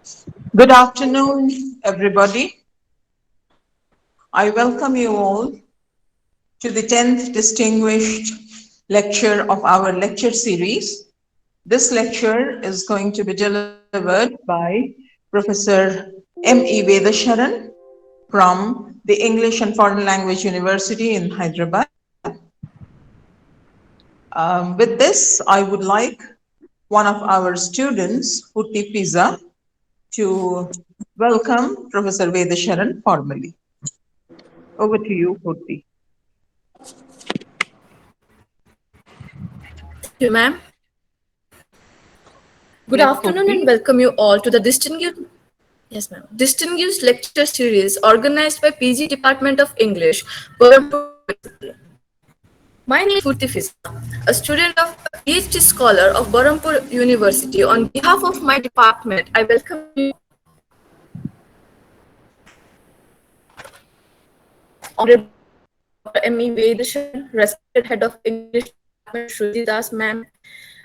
Good afternoon, everybody. I welcome you all to the 10th distinguished lecture of our lecture series. This lecture is going to be delivered by Professor M.E. Vedasharan from the English and Foreign Language University in Hyderabad. With this, I would like one of our students, Hutti Pizza, to welcome Professor Vedasharan formally. Over to you, Hutti. Thank you, ma'am. Good Yes, afternoon and Purti. welcome you all to the distinguished lecture series organized by PG Department of English, Berhampur. My name is Shruti, a student of PhD scholar of Berhampur University. On behalf of my department, I welcome you, Honorable Dr. M.E. Vedasharan, respected Head of English Department Shruti Das ma'am,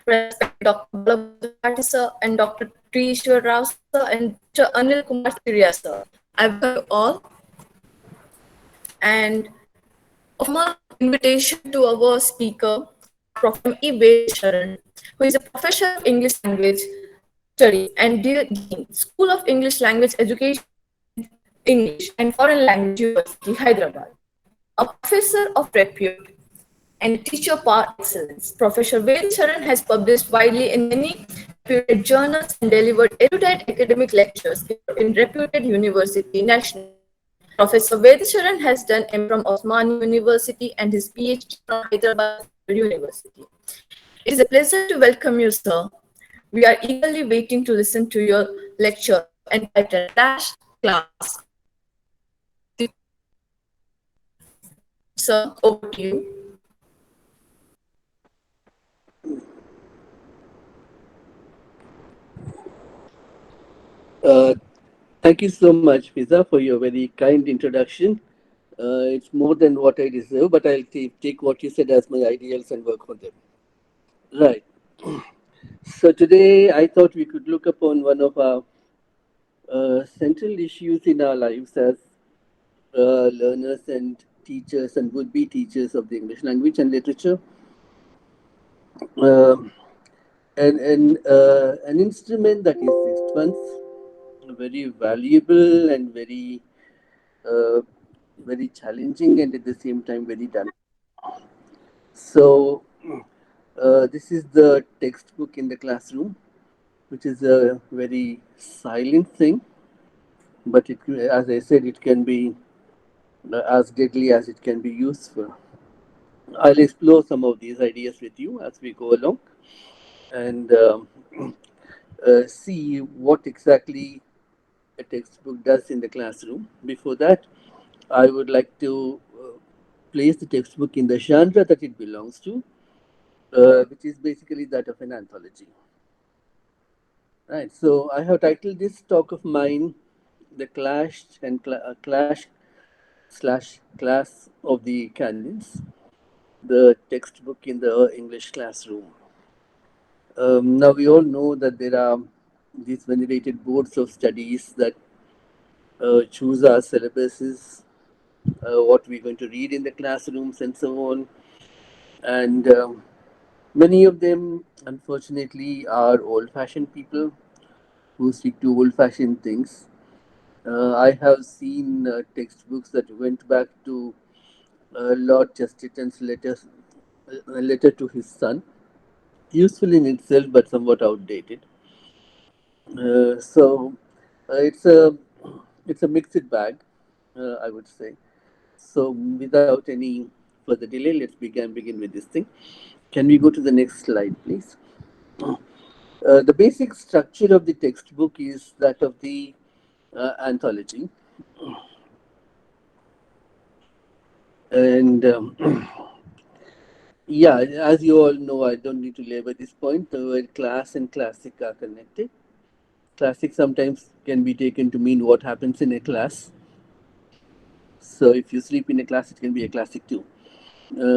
respected Dr. Balabhadra sir, and Dr. Trishwar Rao sir, and Dr. Anil Kumar Siriya sir. I welcome you all and a formal invitation to our speaker, Prof. M.E. Vedasharan, who is a professor of English language studies and Dean, School of English Language Education, English and Foreign Language University, Hyderabad. A professor of repute and teacher par excellence. Professor Vedasharan has published widely in many reputed journals and delivered erudite academic lectures in reputed university nationally. Professor Vedasharan has done M from Osmani University and his PhD from Hyderabad University. It is a pleasure to welcome you, sir. We are eagerly waiting to listen to your lecture entitled Dash Class. Sir, over to you. Uh, Thank you so much, Fiza, for your very kind introduction. It's more than what I deserve, but I'll take what you said as my ideals and work on them. Right. So today I thought we could look upon one of our central issues in our lives as learners and teachers and would-be teachers of the English language and literature. Um an instrument that is six months very valuable and uh, very challenging and at the same time very damaging. So this is the textbook in the classroom, which is a very silent thing, but as I said, it can be as deadly as it can be useful. I'll explore some of these ideas with you as we go along and see what exactly a textbook does in the classroom. Before that, I would like to place the textbook in the genre that it belongs to, which is basically that of an anthology. Right. So I have titled this talk of mine "The Clash and Clash slash Class of the Canons," the textbook in the English classroom. Now we all know that there are these venerated boards of studies that choose our syllabuses, what we're going to read in the classrooms, and so on. And many of them, unfortunately, are old-fashioned people who stick to old-fashioned things. I have seen textbooks that went back to Lord Chesterton's letter to his son, useful in itself but somewhat outdated. So it's a mixed bag, I would say. So without any further delay, let's begin with this thing. Can we go to the next slide, please? The basic structure of the textbook is that of the anthology, and yeah, as you all know, I don't need to labor this point. The word class and classic are connected. Classic sometimes can be taken to mean what happens in a class. So if you sleep in a class, it can be a classic too.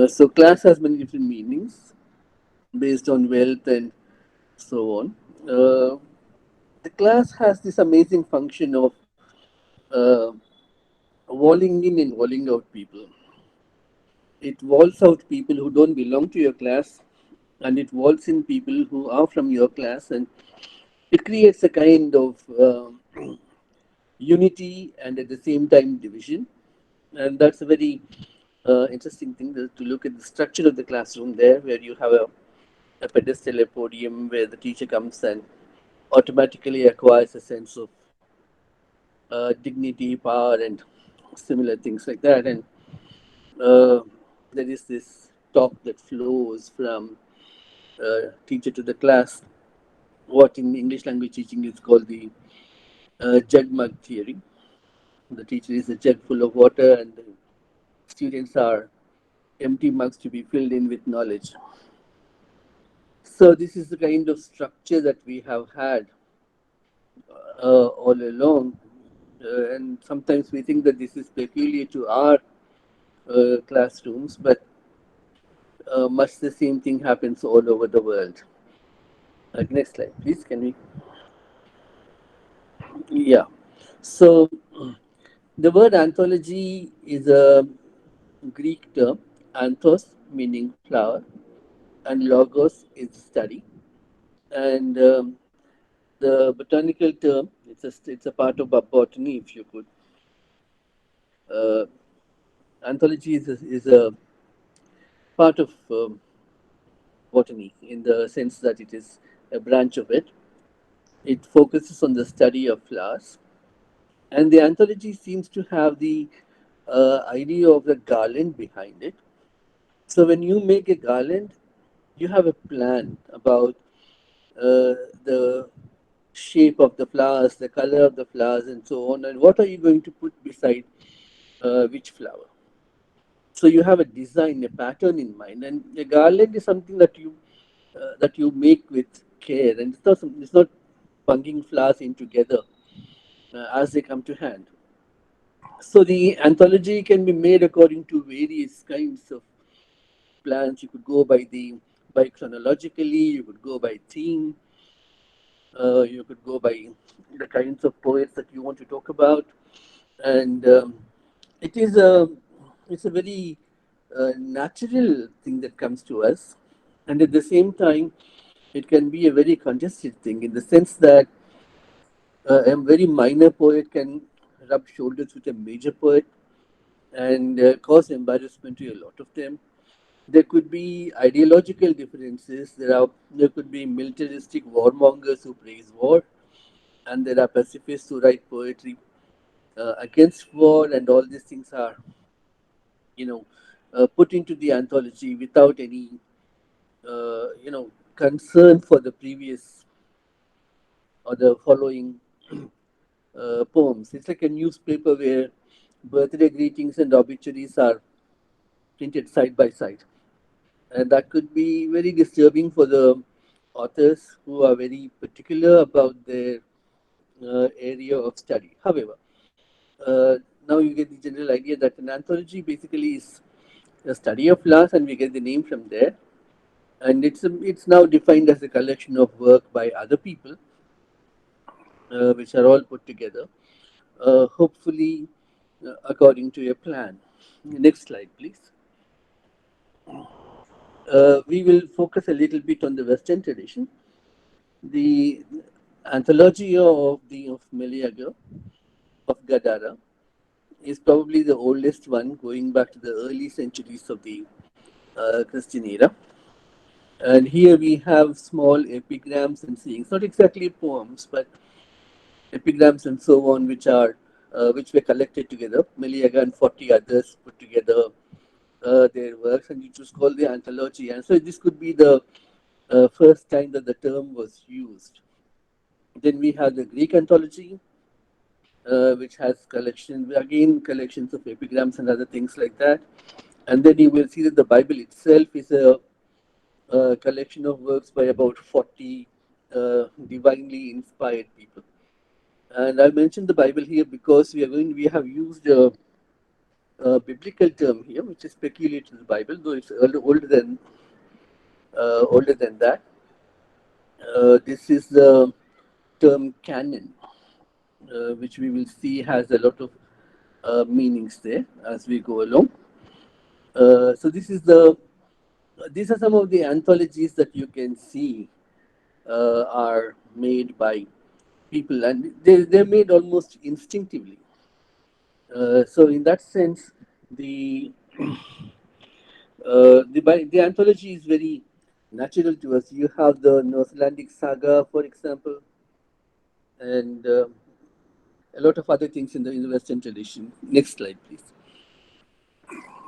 So class has many different meanings based on wealth and so on. the class has this amazing function of uh, walling in and walling out people. It walls out people who don't belong to your class, and it walls in people who are from your class, and it creates a kind of unity and at the same time division. And that's a very interesting thing to look at the structure of the classroom there, where you have a pedestal, a podium, where the teacher comes and automatically acquires a sense of dignity, power, and similar things like that. And uh, there is this talk that flows from teacher to the class, what in English language teaching is called the jug mug theory. The teacher is a jug full of water, and the students are empty mugs to be filled in with knowledge. So, this is the kind of structure that we have had all along. And sometimes we think that this is peculiar to our classrooms, but much the same thing happens all over the world. Next slide, please. Can we? Yeah. So, the word anthology is a Greek term, anthos meaning flower, and logos is study. And the botanical term, it's a part of botany, if you could. Uh, Anthology is a part of botany in the sense that it is a branch of it. It focuses on the study of flowers, and the anthology seems to have the idea of the garland behind it. So when you make a garland, you have a plan about the shape of the flowers, the color of the flowers, and so on, and what are you going to put beside which flower. So you have a design, a pattern in mind, and a garland is something that you make with care, and it's not bunging flowers in together as they come to hand. So the anthology can be made according to various kinds of plans. You could go by chronologically, you could go by theme, you could go by the kinds of poets that you want to talk about, and it is a it's a very natural thing that comes to us, and at the same time, it can be a very congested thing in the sense that a very minor poet can rub shoulders with a major poet and cause embarrassment to a lot of them. There could be ideological differences. There could be militaristic warmongers who praise war, and there are pacifists who write poetry against war, and all these things are, you know, put into the anthology without any, concern for the previous or the following poems. It's like a newspaper where birthday greetings and obituaries are printed side by side. And that could be very disturbing for the authors who are very particular about their area of study. However, now you get the general idea that an anthology basically is a study of flowers, and we get the name from there. And it's now defined as a collection of work by other people, which are all put together, hopefully according to a plan. Next slide, please. We will focus a little bit on the Western tradition. The anthology of Meleager of Gadara is probably the oldest one, going back to the early centuries of the Christian era. And here we have small epigrams and sayings, not exactly poems, but epigrams and so on, which were collected together. Meleager and 40 others put together their works, and it was called the anthology. And so this could be the first time that the term was used. Then we have the Greek Anthology, which has collections of epigrams and other things like that. And then you will see that the Bible itself is a collection of works by about 40 divinely inspired people. And I mentioned the Bible here because we have used a biblical term here, which is peculiar to the Bible, though it's older than that. This is the term canon, which we will see has a lot of meanings there as we go along. So these are some of the anthologies that you can see are made by people, and they're made almost instinctively. So in that sense, the the anthology is very natural to us. You have the Northlandic saga, for example, and a lot of other things in the Western tradition. Next slide, please.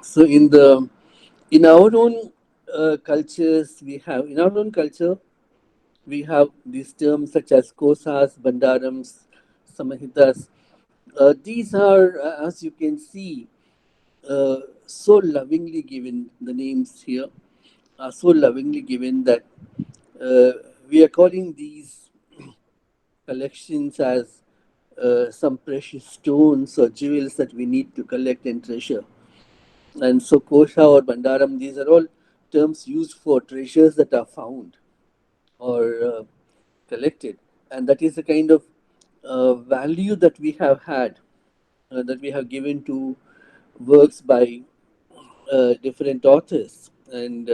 So in our own cultures, in our own culture we have these terms such as kosas, bandarams, samahitas. These are, as you can see, so lovingly given. The names here are so lovingly given that we are calling these collections as some precious stones or jewels that we need to collect and treasure. And so, kosha or bandaram, these are all terms used for treasures that are found or collected. And that is the kind of value that we have had, that we have given to works by different authors, and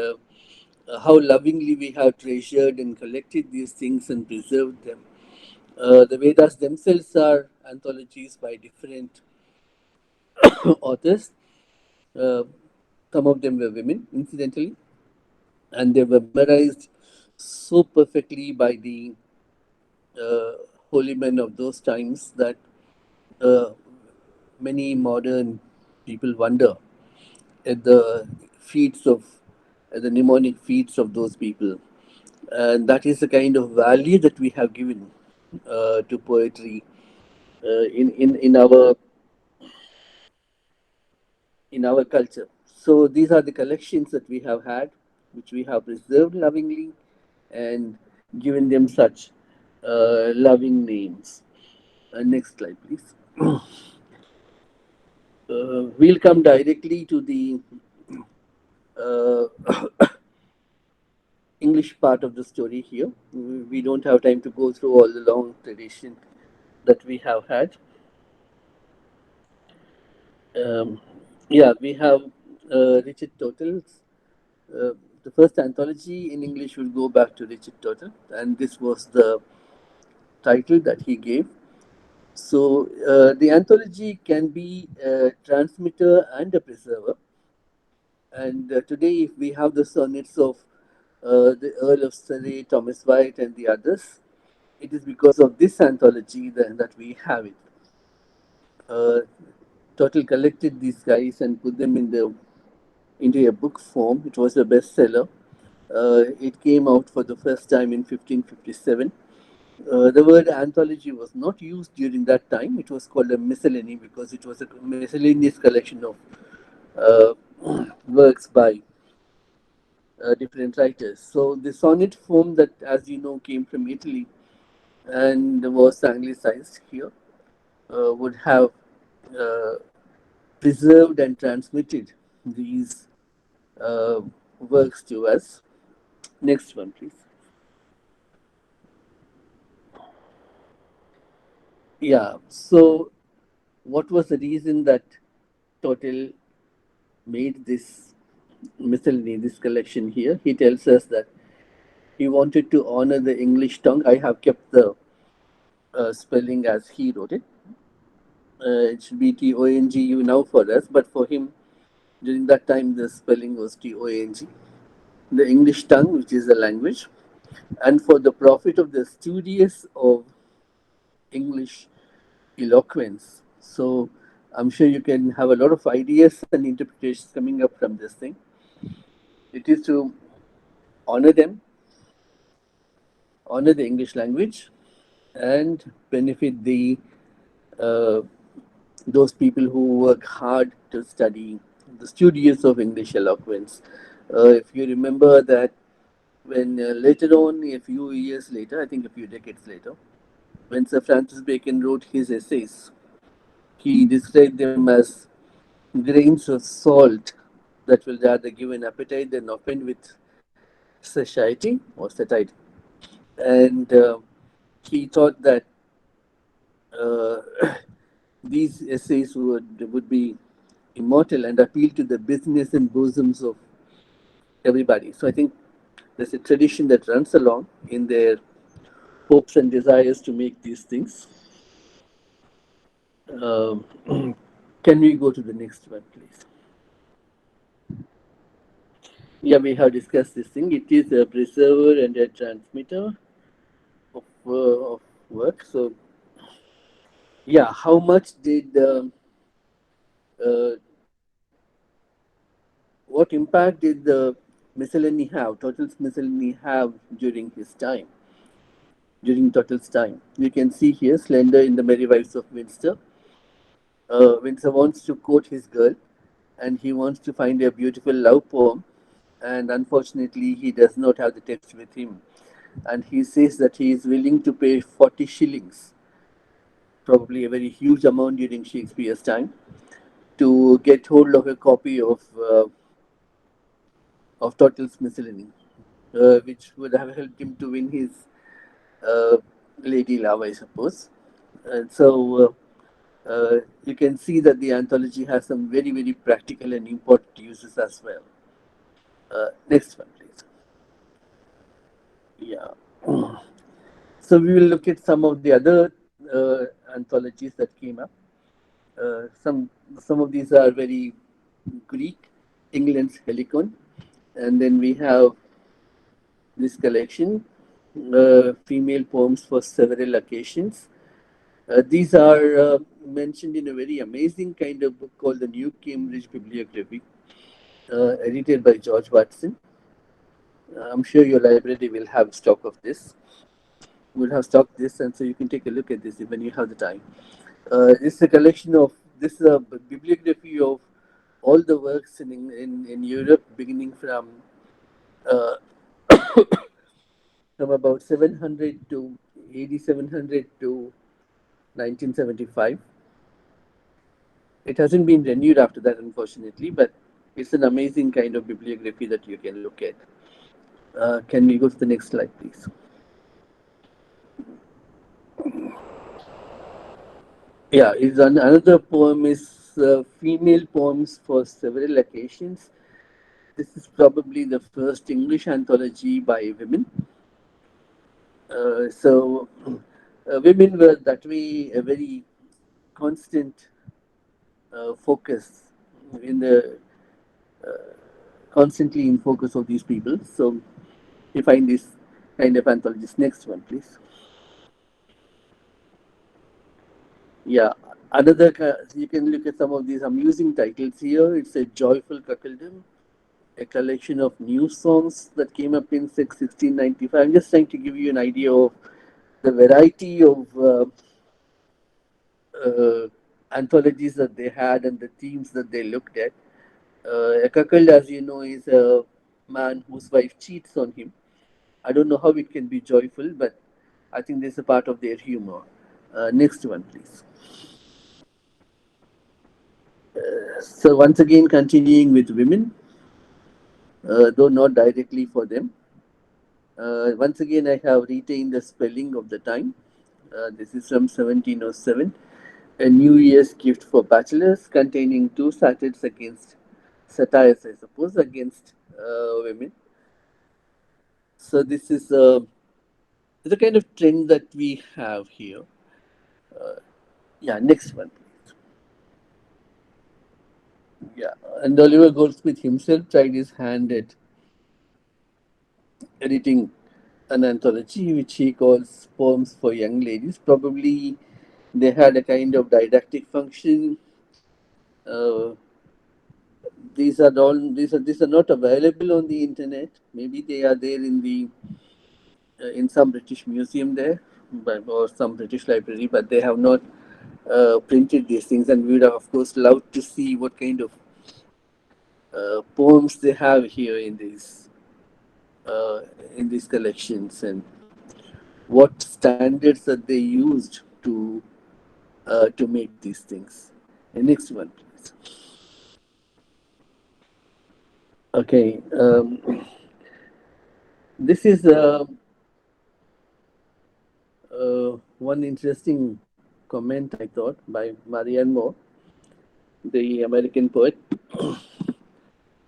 how lovingly we have treasured and collected these things and preserved them. The Vedas themselves are anthologies by different authors. Uh, some of them were women, incidentally, and they were memorized so perfectly by the uh, holy men of those times that uh, many modern people wonder at the feats of at the mnemonic feats of those people, and that is the kind of value that we have given to poetry in our culture. So these are the collections that we have had, which we have preserved lovingly and given them such loving names. Next slide, please. We'll come directly to the uh, English part of the story here. We don't have time to go through all the long tradition that we have had. Um, yeah, we have Richard Total's. The first anthology in English will go back to Richard Total, and this was the title that he gave. So the anthology can be a transmitter and a preserver. And today, if we have the sonnets of the Earl of Surrey, Thomas White, and the others, it is because of this anthology that we have it. Uh, Total collected these guys and put them into a book form. It was a bestseller. It came out for the first time in 1557. The word anthology was not used during that time. It was called a miscellany because it was a miscellaneous collection of uh, works by different writers. So the sonnet form that, as you know, came from Italy and was anglicized here would have uh, preserved and transmitted these uh, works to us. Next one, please. Yeah. So, what was the reason that Total made this miscellany, this collection here? He tells us that he wanted to honor the English tongue. I have kept the spelling as he wrote it. It should be Tongu now for us, but for him, during that time, the spelling was Tong. The English tongue, which is the language, and for the profit of the studious of English eloquence. So I'm sure you can have a lot of ideas and interpretations coming up from this thing. It is to honor them, honor the English language, and benefit the uh, those people who work hard to study, the studious of English eloquence. If you remember that when later on, a few years later, I think a few decades later, when Sir Francis Bacon wrote his essays, he described them as grains of salt that will rather give an appetite than offend with satiety or satiety. And he thought that uh, these essays would be immortal and appeal to the business and bosoms of everybody. So I think there's a tradition that runs along in their hopes and desires to make these things. Um, can we go to the next one, please? Yeah, we have discussed this thing. It is a preserver and a transmitter of work. So, yeah, how much did uh, what impact did the miscellany have, Total's miscellany have during his time, during Total's time? You can see here Slender in the Merry Wives of Windsor. Windsor wants to court his girl and he wants to find a beautiful love poem, and unfortunately, he does not have the text with him. And he says that he is willing to pay 40 shillings, probably a very huge amount during Shakespeare's time, to get hold of a copy of Total's Miscellany, which would have helped him to win his uh, lady love, I suppose. And so you can see that the anthology has some very, very practical and important uses as well. Next one, please. Yeah. So we will look at some of the other anthologies that came up. Some of these are very Greek, England's Helicon, and then we have this collection, female poems for several occasions. These are mentioned in a very amazing kind of book called the New Cambridge Bibliography, edited by George Watson. I'm sure your library will have stock of this. Will have stock this, and so you can take a look at this when you have the time. It's a collection of this bibliography of all the works in Europe, beginning uh, from about 700 to 8700 to 1975. It hasn't been renewed after that, unfortunately, but it's an amazing kind of bibliography that you can look at. Can we go to the next slide, please? Yeah, another poem is female poems for several occasions. This is probably the first English anthology by women. So women were that way a very constant focus in the constantly in focus of these people. So you find this kind of anthologies. Next one, please. Yeah, you can look at some of these amusing titles here. It's a joyful cuckoldom, a collection of new songs that came up in 1695. I'm just trying to give you an idea of the variety of uh, anthologies that they had and the themes that they looked at. A cuckold, as you know, is a man whose wife cheats on him. I don't know how it can be joyful, but I think this is a part of their humor. Next one, please. So once again, continuing with women, though not directly for them. Once again, I have retained the spelling of the time. This is from 1707. A New Year's gift for bachelors, containing two satires against satires, I suppose, against women. So this is the kind of trend that we have here. Yeah, next one. Yeah, and Oliver Goldsmith himself tried his hand at editing an anthology which he calls Poems for Young Ladies. Probably they had a kind of didactic function. Uh, these are not available on the internet. Maybe they are there in some British museum there, or some British library, but they have not printed these things. And we would have, of course, loved to see what kind of poems they have here uh, in these collections, and what standards that they used to make these things. And next one, please. Okay, this is one interesting comment I thought by Marianne Moore, the American poet,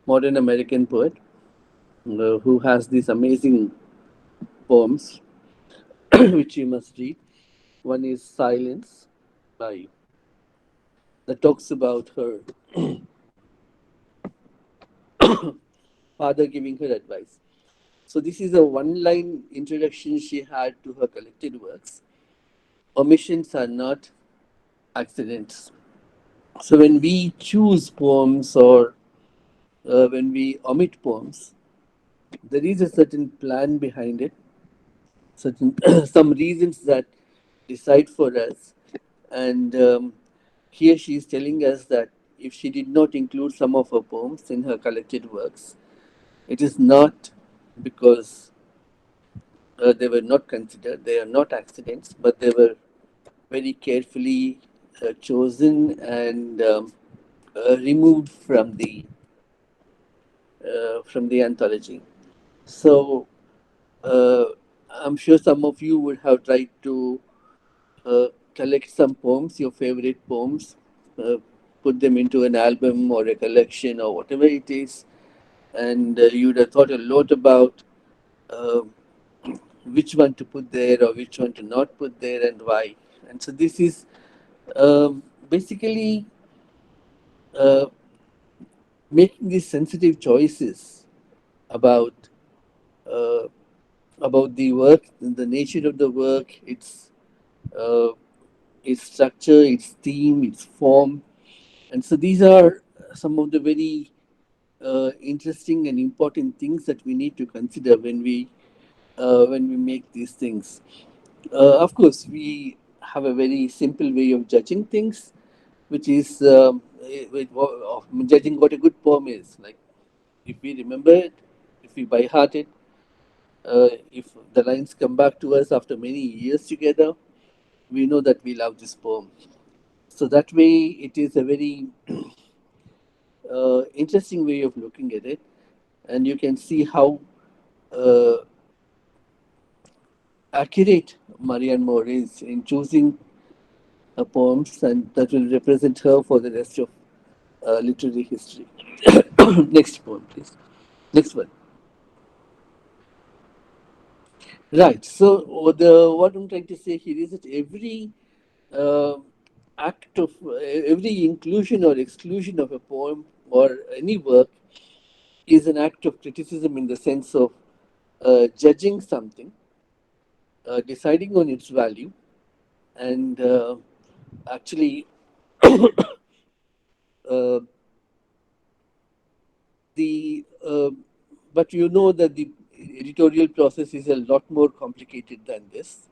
modern American poet, who has these amazing poems which you must read. One is Silence by that talks about her father giving her advice. So this is a one-line introduction she had to her collected works. Omissions are not accidents. So when we choose poems or when we omit poems, there is a certain plan behind it, certain some reasons that decide for us. And here she is telling us that if she did not include some of her poems in her collected works, it is not because they were not considered, they are not accidents, but they were very carefully chosen and removed from the anthology. So uh, I'm sure some of you would have tried to uh, collect some poems, your favorite poems, uh, put them into an album or a collection or whatever it is, and you'd have thought a lot about uh, which one to put there or which one to not put there and why. And so this is basically uh, making these sensitive choices about uh, about the work, the nature of the work, uh, its structure, its theme, its form, and so these are some of the very interesting and important things that we need to consider when we make these things. Of course, we have a very simple way of judging things, which is of judging what a good poem is. Like if we remember it, if we by heart it, if the lines come back to us after many years together, we know that we love this poem. So that way, it is a very interesting way of looking at it, and you can see how uh, accurate Marianne Moore is in choosing poems, and that will represent her for the rest of literary history. Next poem, please. Next one. Right. So the what I'm trying to say here is that every uh, act of every inclusion or exclusion of a poem or any work is an act of criticism in the sense of judging something, deciding on its value, and actually uh, the but you know that the editorial process is a lot more complicated than this.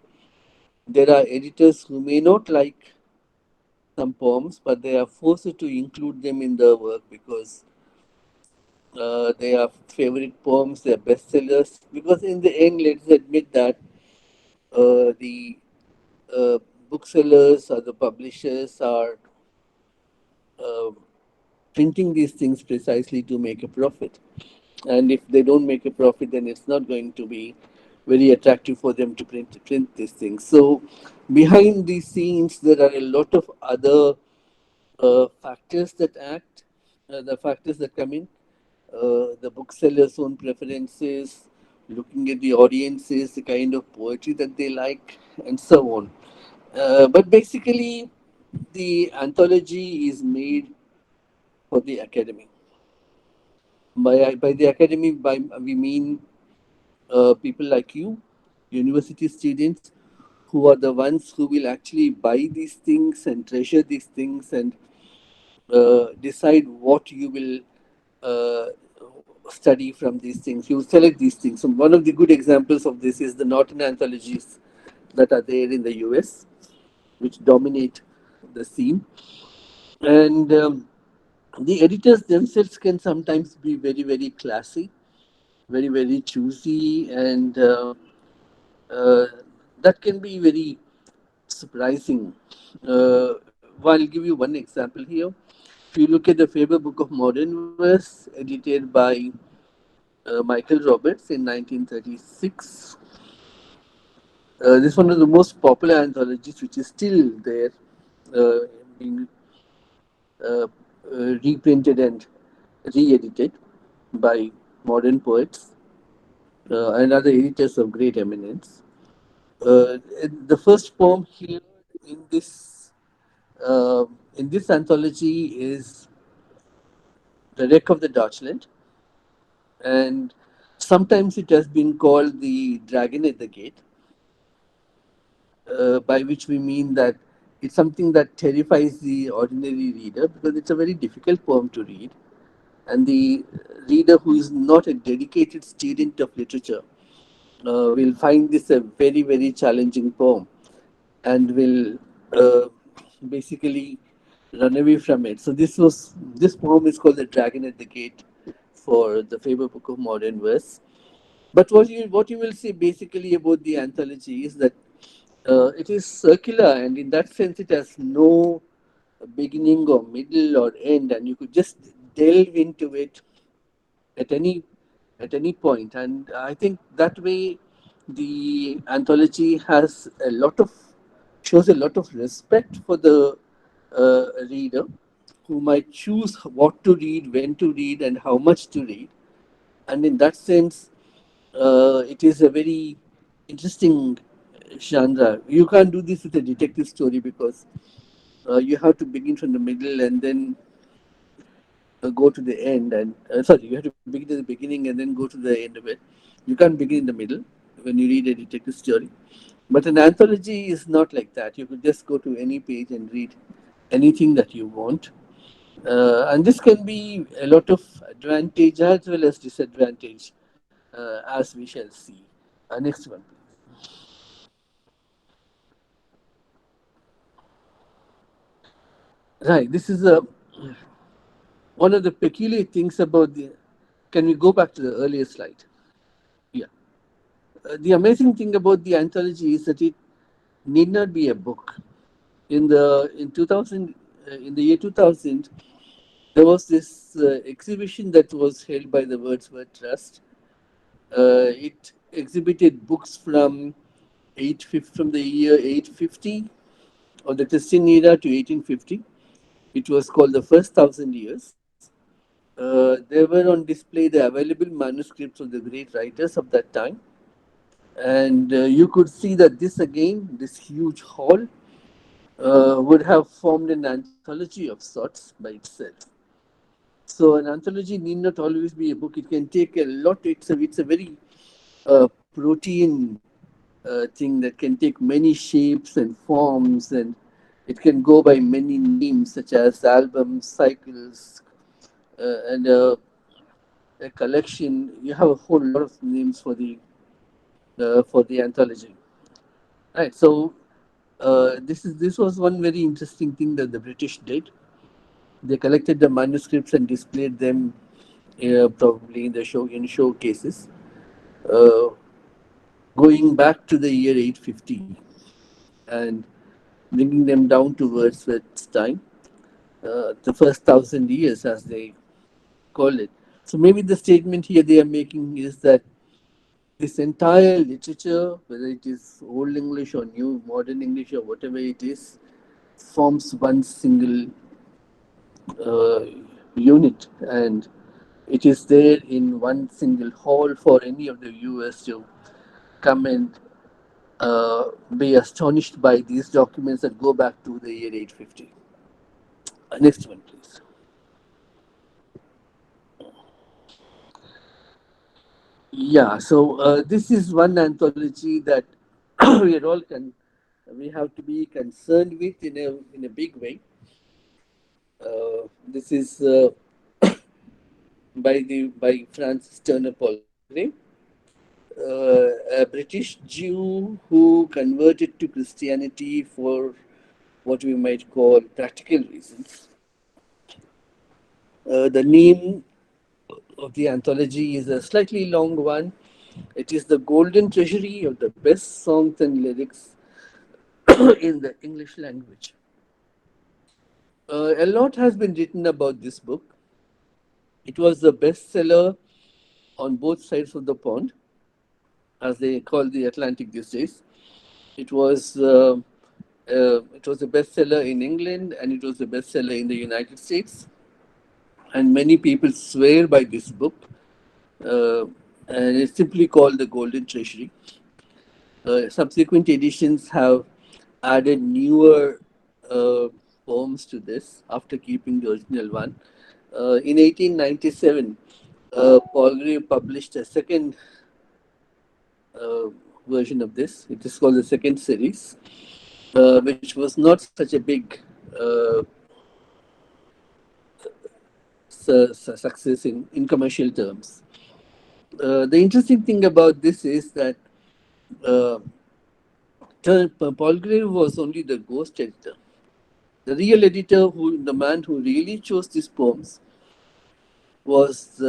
There are editors who may not like some poems, but they are forced to include them in the work because they are favorite poems, they are bestsellers. Because in the end, let's admit that the uh, booksellers or the publishers are uh, printing these things precisely to make a profit. And if they don't make a profit, then it's not going to be very attractive for them to print these things. So behind these scenes, there are a lot of other factors that act, the factors that come in, the bookseller's own preferences, looking at the audiences, the kind of poetry that they like, and so on. But basically, the anthology is made for the academy. By the academy, we mean people like you, university students, who are the ones who will actually buy these things and treasure these things and decide what you will uh, study from these things. You select these things. So one of the good examples of this is the Norton anthologies that are there in the US, which dominate the scene. And the editors themselves can sometimes be very, very classy, very, very choosy, and uh, that can be very surprising. I'll give you one example here. If you look at the Faber Book of Modern Verse, edited by Michael Roberts in 1936, This is one of the most popular anthologies, which is still there, uh, being uh, reprinted and re-edited by modern poets and other editors of great eminence. The first poem here in this uh, in this anthology is "The Wreck of the Deutschland," and sometimes it has been called "The Dragon at the Gate," by which we mean that it's something that terrifies the ordinary reader because it's a very difficult poem to read, and the reader who is not a dedicated student of literature will find this a very, very challenging poem and will basically run away from it. So this poem is called "The Dragon at the Gate" for the Faber Book of Modern Verse. But what you will see basically about the anthology is that it is circular, and in that sense, it has no beginning or middle or end, and you could just delve into it at any at any point. And I think that way, the anthology has a lot of shows a lot of respect for the reader, who might choose what to read, when to read, and how much to read. And in that sense, it is a very interesting genre. You can't do this with a detective story because you have to begin from the middle and then go to the end. And sorry, you have to begin at the beginning and then go to the end of it. You can't begin in the middle when you read a detective story. But an anthology is not like that. You could just go to any page and read anything that you want. And this can be a lot of advantage as well as disadvantage, as we shall see. Next one, please. Right, this is one of the peculiar things about the. Can we go back to the earlier slide? Yeah. The amazing thing about the anthology is that it need not be a book. In 2000, in the year 2000, there was this exhibition that was held by the Wordsworth Trust. It exhibited books from the year 850 or the Christian era to 1850. It was called the first 1,000 years. There were on display the available manuscripts of the great writers of that time, and you could see that this again, this huge hall, would have formed an anthology of sorts by itself. So an anthology need not always be a book. It can take a lot. It's a very protein thing that can take many shapes and forms, and it can go by many names such as albums, cycles, and a collection. You have a whole lot of names for the anthology. Right. So this was one very interesting thing that the British did. They collected the manuscripts and displayed them, probably in showcases, uh, going back to the year 850 and bringing them down to Wordsworth's time, the first 1,000 years, as they call it. So maybe the statement here they are making is that this entire literature, whether it is Old English or New Modern English or whatever it is, forms one single uh, unit, and it is there in one single hall for any of the viewers to come and be astonished by these documents that go back to the year 850. Next one, please. Yeah, so this is one anthology that we are all we have to be concerned with in a big way. This is by Francis Turner Polgrim, a British Jew who converted to Christianity for what we might call practical reasons. The name of the anthology is a slightly long one. It is the golden treasury of the best songs and lyrics in the English language. A lot has been written about this book. It was the bestseller on both sides of the pond, as they call the Atlantic these days. It was a bestseller in England and it was a bestseller in the United States. And many people swear by this book. Uh, and it's simply called The Golden Treasury. Subsequent editions have added newer uh, poems to this after keeping the original one. In 1897, Paul Gray published a second uh, version of this. It is called the second series, which was not such a big uh, success in commercial terms. The interesting thing about this is that uh, Paul Gray was only the ghost editor. The real editor, the man who really chose these poems, was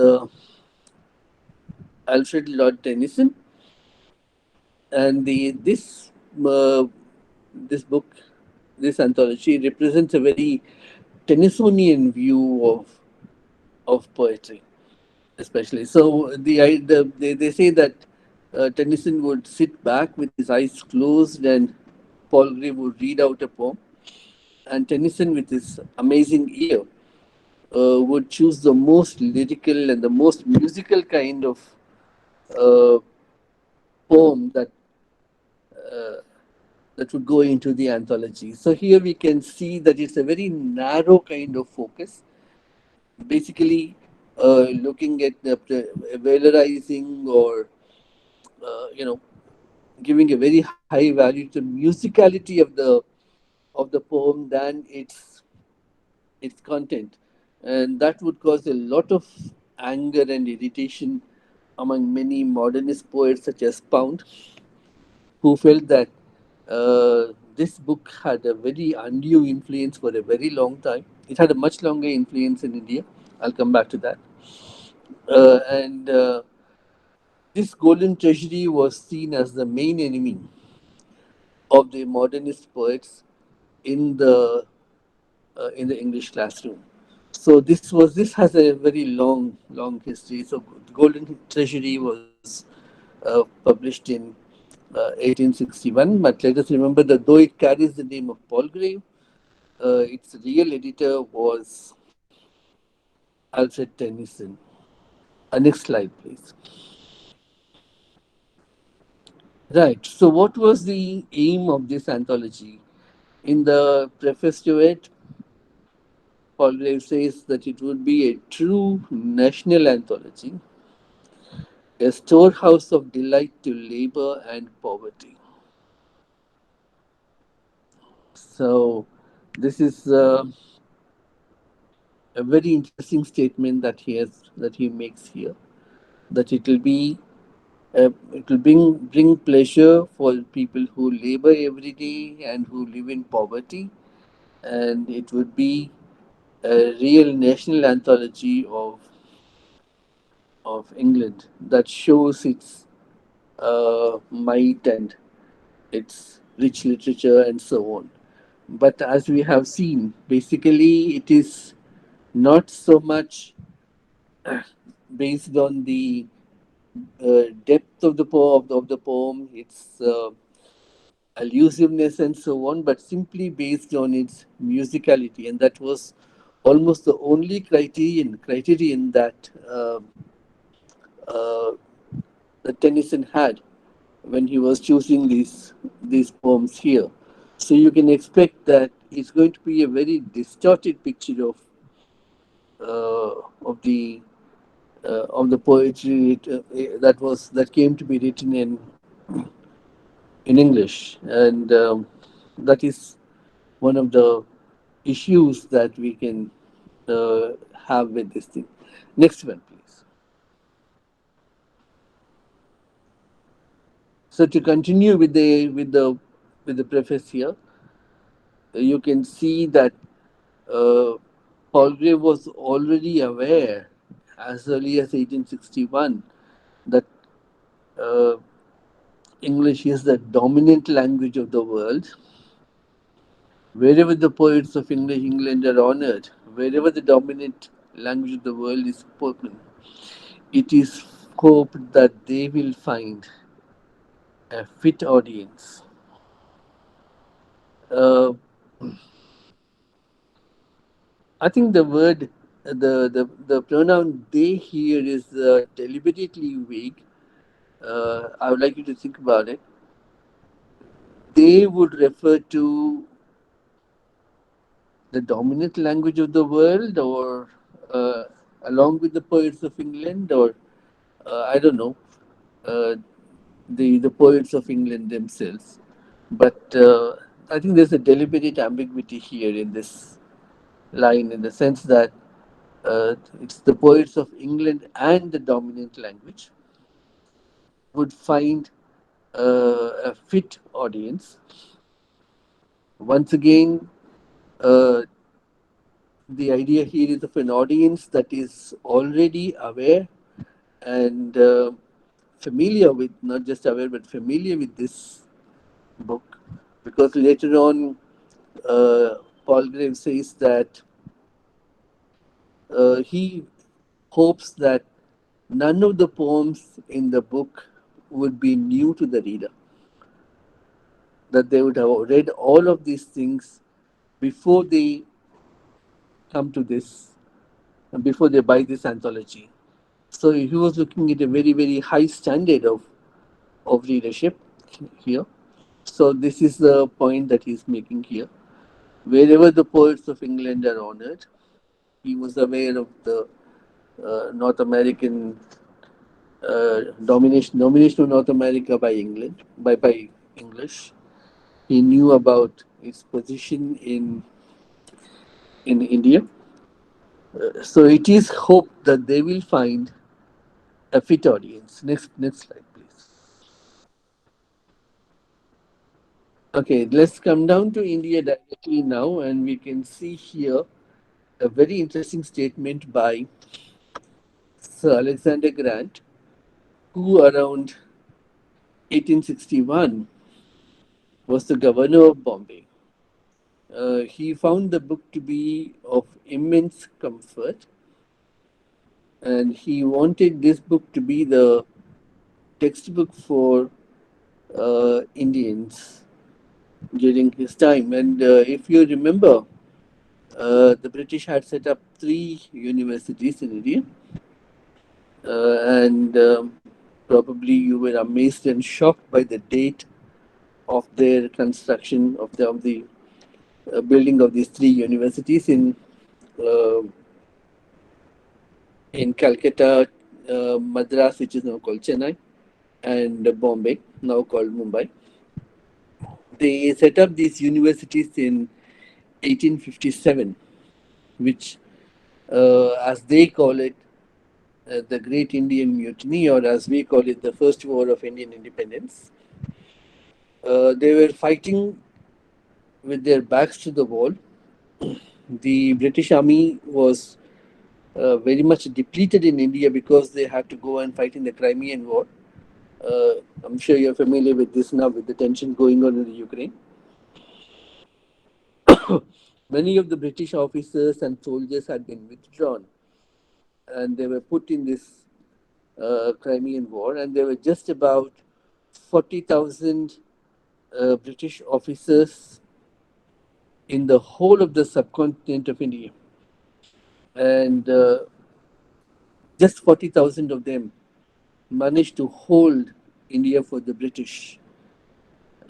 Alfred Lord Tennyson, and uh, this book, this anthology, represents a very Tennysonian view of poetry, especially. So they say that Tennyson would sit back with his eyes closed, and Paul Gray would read out a poem, and Tennyson, with his amazing ear, would choose the most lyrical and the most musical kind of uh, poem that would go into the anthology. So here we can see that it's a very narrow kind of focus, basically looking at the valorizing or giving a very high value to musicality of the poem than its content, and that would cause a lot of anger and irritation among many modernist poets such as Pound, who felt that this book had a very undue influence for a very long time. It had a much longer influence in India. I'll come back to that. And This golden treasury was seen as the main enemy of the modernist poets in the English classroom. So this has a very long history. So the Golden Treasury was published in 1861, but let us remember that though it carries the name of Palgrave, its real editor was Alfred Tennyson. Next slide, please. Right. So, what was the aim of this anthology? In the preface to it, Palgrave says that it would be a true national anthology, a storehouse of delight to labor and poverty. So, this is a very interesting statement that he makes here. That it will bring pleasure for people who labor every day and who live in poverty, and it would be a real national anthology of England that shows its might and its rich literature and so on. But as we have seen, basically it is not so much based on the depth of the poem, its allusiveness and so on, but simply based on its musicality, and that was almost the only criterion uh, that Tennyson had when he was choosing these poems here. So you can expect that it's going to be a very distorted picture of the poetry that came to be written in English, and that is one of the issues that we can uh, have with this thing. Next one, please. So to continue with the preface here, you can see that uh, Palgrave was already aware as early as 1861 that uh, English is the dominant language of the world. Wherever the poets of England are honored, wherever the dominant language of the world is spoken, it is hoped that they will find a fit audience Uh, I think the word, the pronoun they here is deliberately vague. I would like you to think about it. They would refer to the dominant language of the world, or uh, along with the poets of England, or I don't know, uh, the poets of England themselves. But I think there's a deliberate ambiguity here in this line, in the sense that it's the poets of England and the dominant language would find a fit audience. Once again, uh, the idea here is of an audience that is already aware and familiar with, not just aware, but familiar with this book. Because later on, uh, Paul Grave says that he hopes that none of the poems in the book would be new to the reader, that they would have read all of these things before they come to this, and before they buy this anthology. So he was looking at a very, very high standard of readership here. So this is the point that he's making here. Wherever the poets of England are honored, he was aware of the North American domination of North America by England, by English. He knew about its position in India. So it is hoped that they will find a fit audience. Next slide, please. Okay, let's come down to India directly now, and we can see here a very interesting statement by Sir Alexander Grant, who around 1861 was the governor of Bombay. He found the book to be of immense comfort, and he wanted this book to be the textbook for Indians during his time. And if you remember, the British had set up 3 universities in India, and probably you were amazed and shocked by the date of their construction of the building of these 3 universities uh, in Calcutta, Madras, which is now called Chennai, and Bombay, now called Mumbai. They set up these universities in 1857, which, as they call it, the Great Indian Mutiny, or as we call it, the First War of Indian Independence. They were fighting with their backs to the wall. The British Army was very much depleted in India because they had to go and fight in the Crimean War. I'm sure you're familiar with this now, with the tension going on in the Ukraine. Many of the British officers and soldiers had been withdrawn, and they were put in this Crimean War, and there were just about 40,000 British officers in the whole of the subcontinent of India. And just 40,000 of them managed to hold India for the British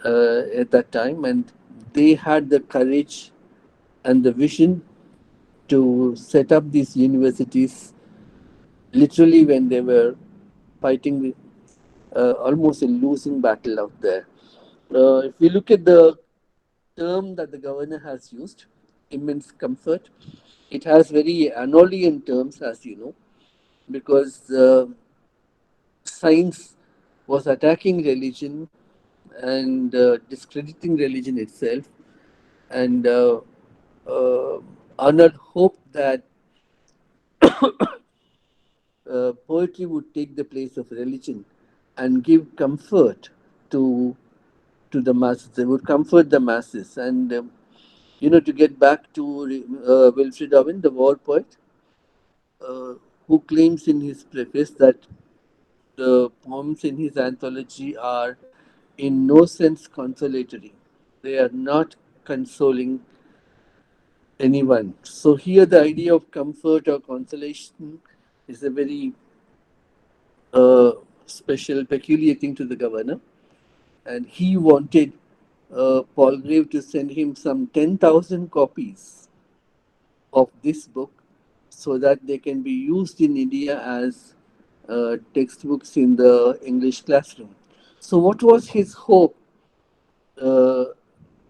at that time, and they had the courage and the vision to set up these universities literally when they were fighting almost a losing battle out there. If we look at the term that the governor has used, immense comfort, it has very Anolian terms, as you know, because science was attacking religion and discrediting religion itself, and uh, Arnold hoped that poetry would take the place of religion and give comfort to to the masses. They would comfort the masses, and to get back to Wilfred Owen, the war poet, who claims in his preface that the poems in his anthology are in no sense consolatory. They are not consoling anyone. So here the idea of comfort or consolation is a very uh, special, peculiar thing to the governor. And he wanted Palgrave to send him some 10,000 copies of this book so that they can be used in India as textbooks in the English classroom. So, what was his hope uh,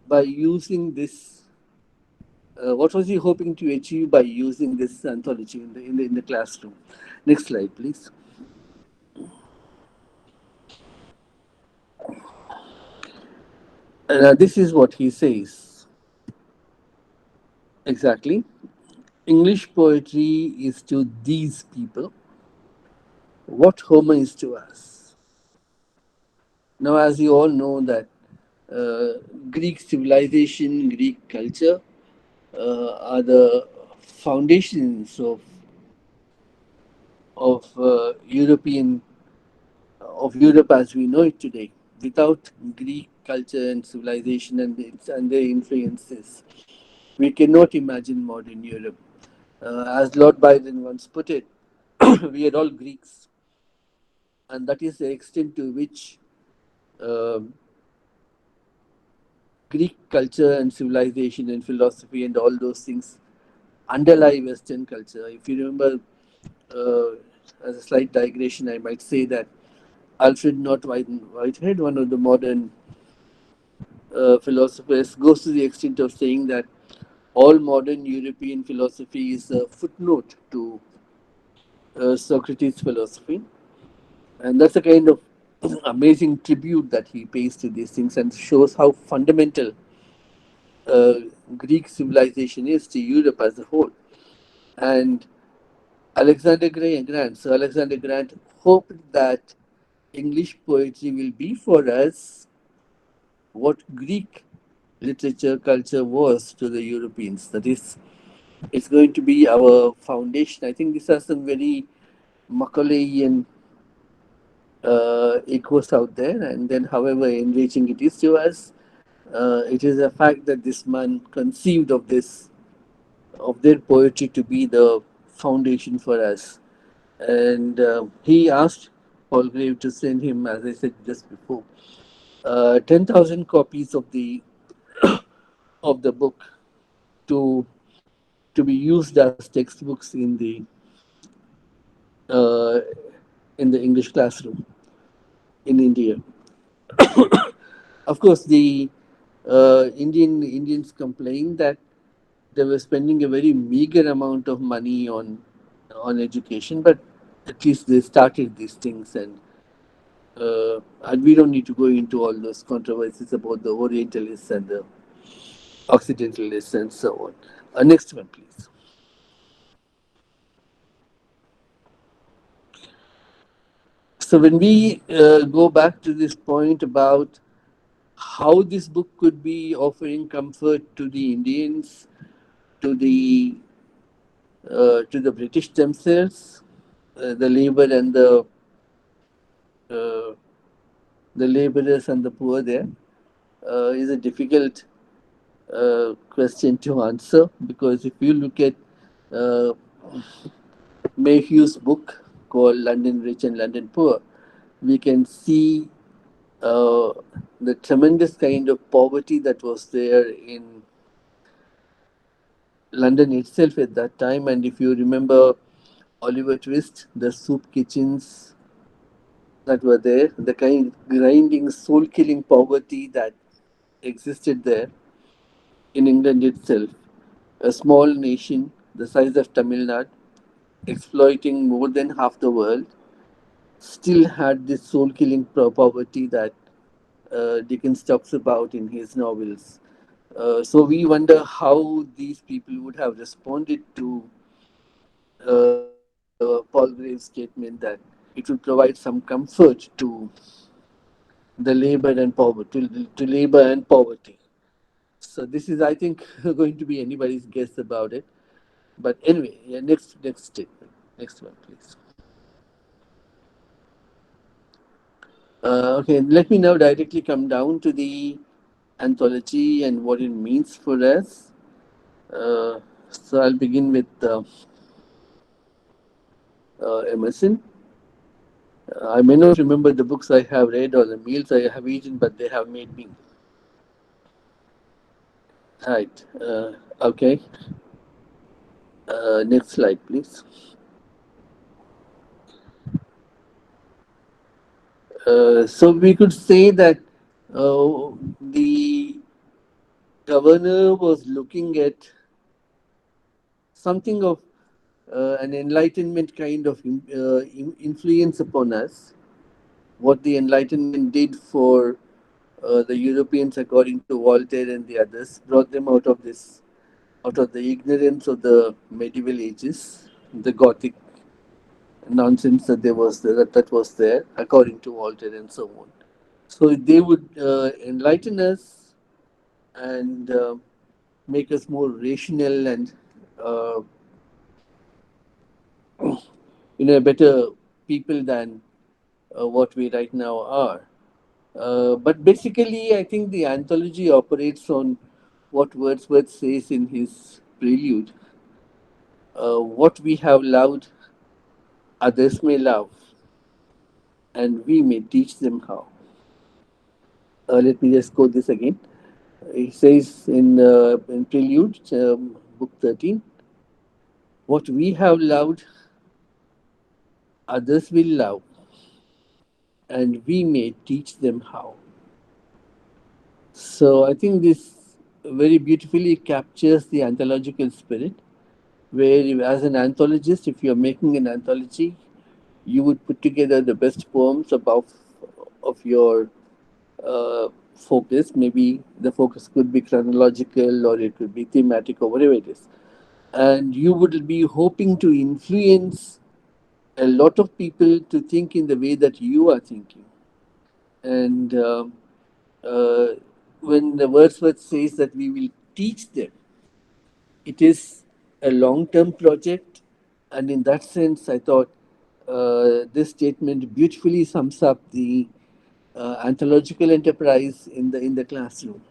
by using this? What was he hoping to achieve by using this anthology in the classroom? Next slide, please. This is what he says exactly. English poetry is to these people what Homer is to us. Now, as you all know, that Greek civilization, Greek culture are the foundations of Europe as we know it today. Without Greek culture and civilization and their influences, we cannot imagine modern Europe. As Lord Byron once put it, we are all Greeks, and that is the extent to which um Greek culture and civilization and philosophy and all those things underlie Western culture. If you remember, uh, as a slight digression, I might say that Alfred North Whitehead, one of the modern philosophers, goes to the extent of saying that all modern European philosophy is a footnote to Socrates' philosophy. And that's a kind of amazing tribute that he pays to these things and shows how fundamental uh, Greek civilization is to Europe as a whole. And Sir Alexander Grant, hoped that English poetry will be for us what Greek literature culture was to the Europeans. That is, it's going to be our foundation. I think this has some very Macaulay'ian echoes out there, and then, however enriching it is to us, it is a fact that this man conceived of their poetry to be the foundation for us. And he asked Palgrave to send him, as I said just before, 10,000 copies of the book to to be used as textbooks uh, in the English classroom in India. Of course, the Indians complained that they were spending a very meager amount of money on education, but at least they started these things, and we don't need to go into all those controversies about the Orientalists and the Occidentalists and so on. Next one, please. So when we go back to this point about how this book could be offering comfort to the Indians, to the British themselves, the labor and uh, the laborers and the poor there, is a difficult question to answer, because if you look at uh, Mayhew's book called London Rich and London Poor, we can see uh, the tremendous kind of poverty that was there in London itself at that time. And if you remember Oliver Twist, the soup kitchens that were there, the kind grinding, soul killing poverty that existed there in England itself, a small nation the size of Tamil Nadu, exploiting more than half the world, still had this soul killing poverty that Dickens talks about in his novels. So we wonder how these people would have responded to Paul Graves' statement that it will provide some comfort the labor and poverty, to labor and poverty. So this is, I think, going to be anybody's guess about it. But anyway, yeah, next statement, next one, please. Okay, let me now directly come down to the anthology and what it means for us. So I'll begin with Emerson. I may not remember the books I have read or the meals I have eaten, but they have made me. Right. Okay. Next slide, please. So we could say that the governor was looking at something of an enlightenment kind of influence upon us. What the enlightenment did for the Europeans, according to Voltaire and the others, brought them out of the ignorance of the medieval ages, the Gothic nonsense that was there, according to Voltaire and so on. So they would enlighten us and make us more rational and uh, better people than what we right now are. But basically, I think the anthology operates on what Wordsworth says in his prelude. What we have loved, others may love, and we may teach them how. Let me just quote this again. He says in prelude, book 13, what we have loved, others will love, and we may teach them how. So I think this very beautifully captures the anthological spirit, where as an anthologist, if you're making an anthology, you would put together the best poems of your focus. Maybe the focus could be chronological or it could be thematic or whatever it is. And you would be hoping to influence a lot of people to think in the way that you are thinking. And uh, when the Wordsworth says that we will teach them, it is a long term project. And in that sense, I thought this statement beautifully sums up the anthological enterprise in the classroom.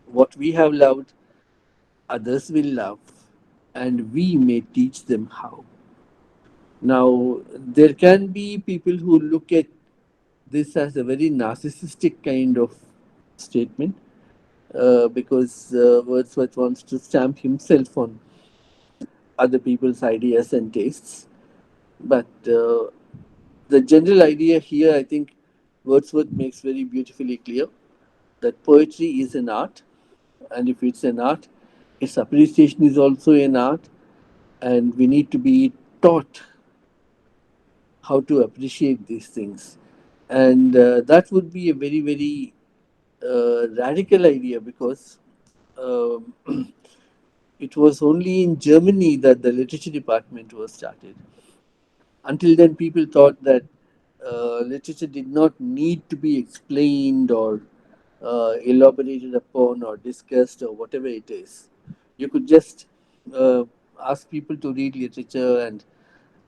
What we have loved, others will love, and we may teach them how. Now, there can be people who look at this as a very narcissistic kind of statement because Wordsworth wants to stamp himself on other people's ideas and tastes. But the general idea here, I think Wordsworth makes very beautifully clear that poetry is an art, and if it's an art, its appreciation is also an art, and we need to be taught how to appreciate these things. And that would be a very, very radical idea because um, it was only in Germany that the literature department was started. Until then, people thought that literature did not need to be explained or elaborated upon or discussed or whatever it is. You could just uh, ask people to read literature, and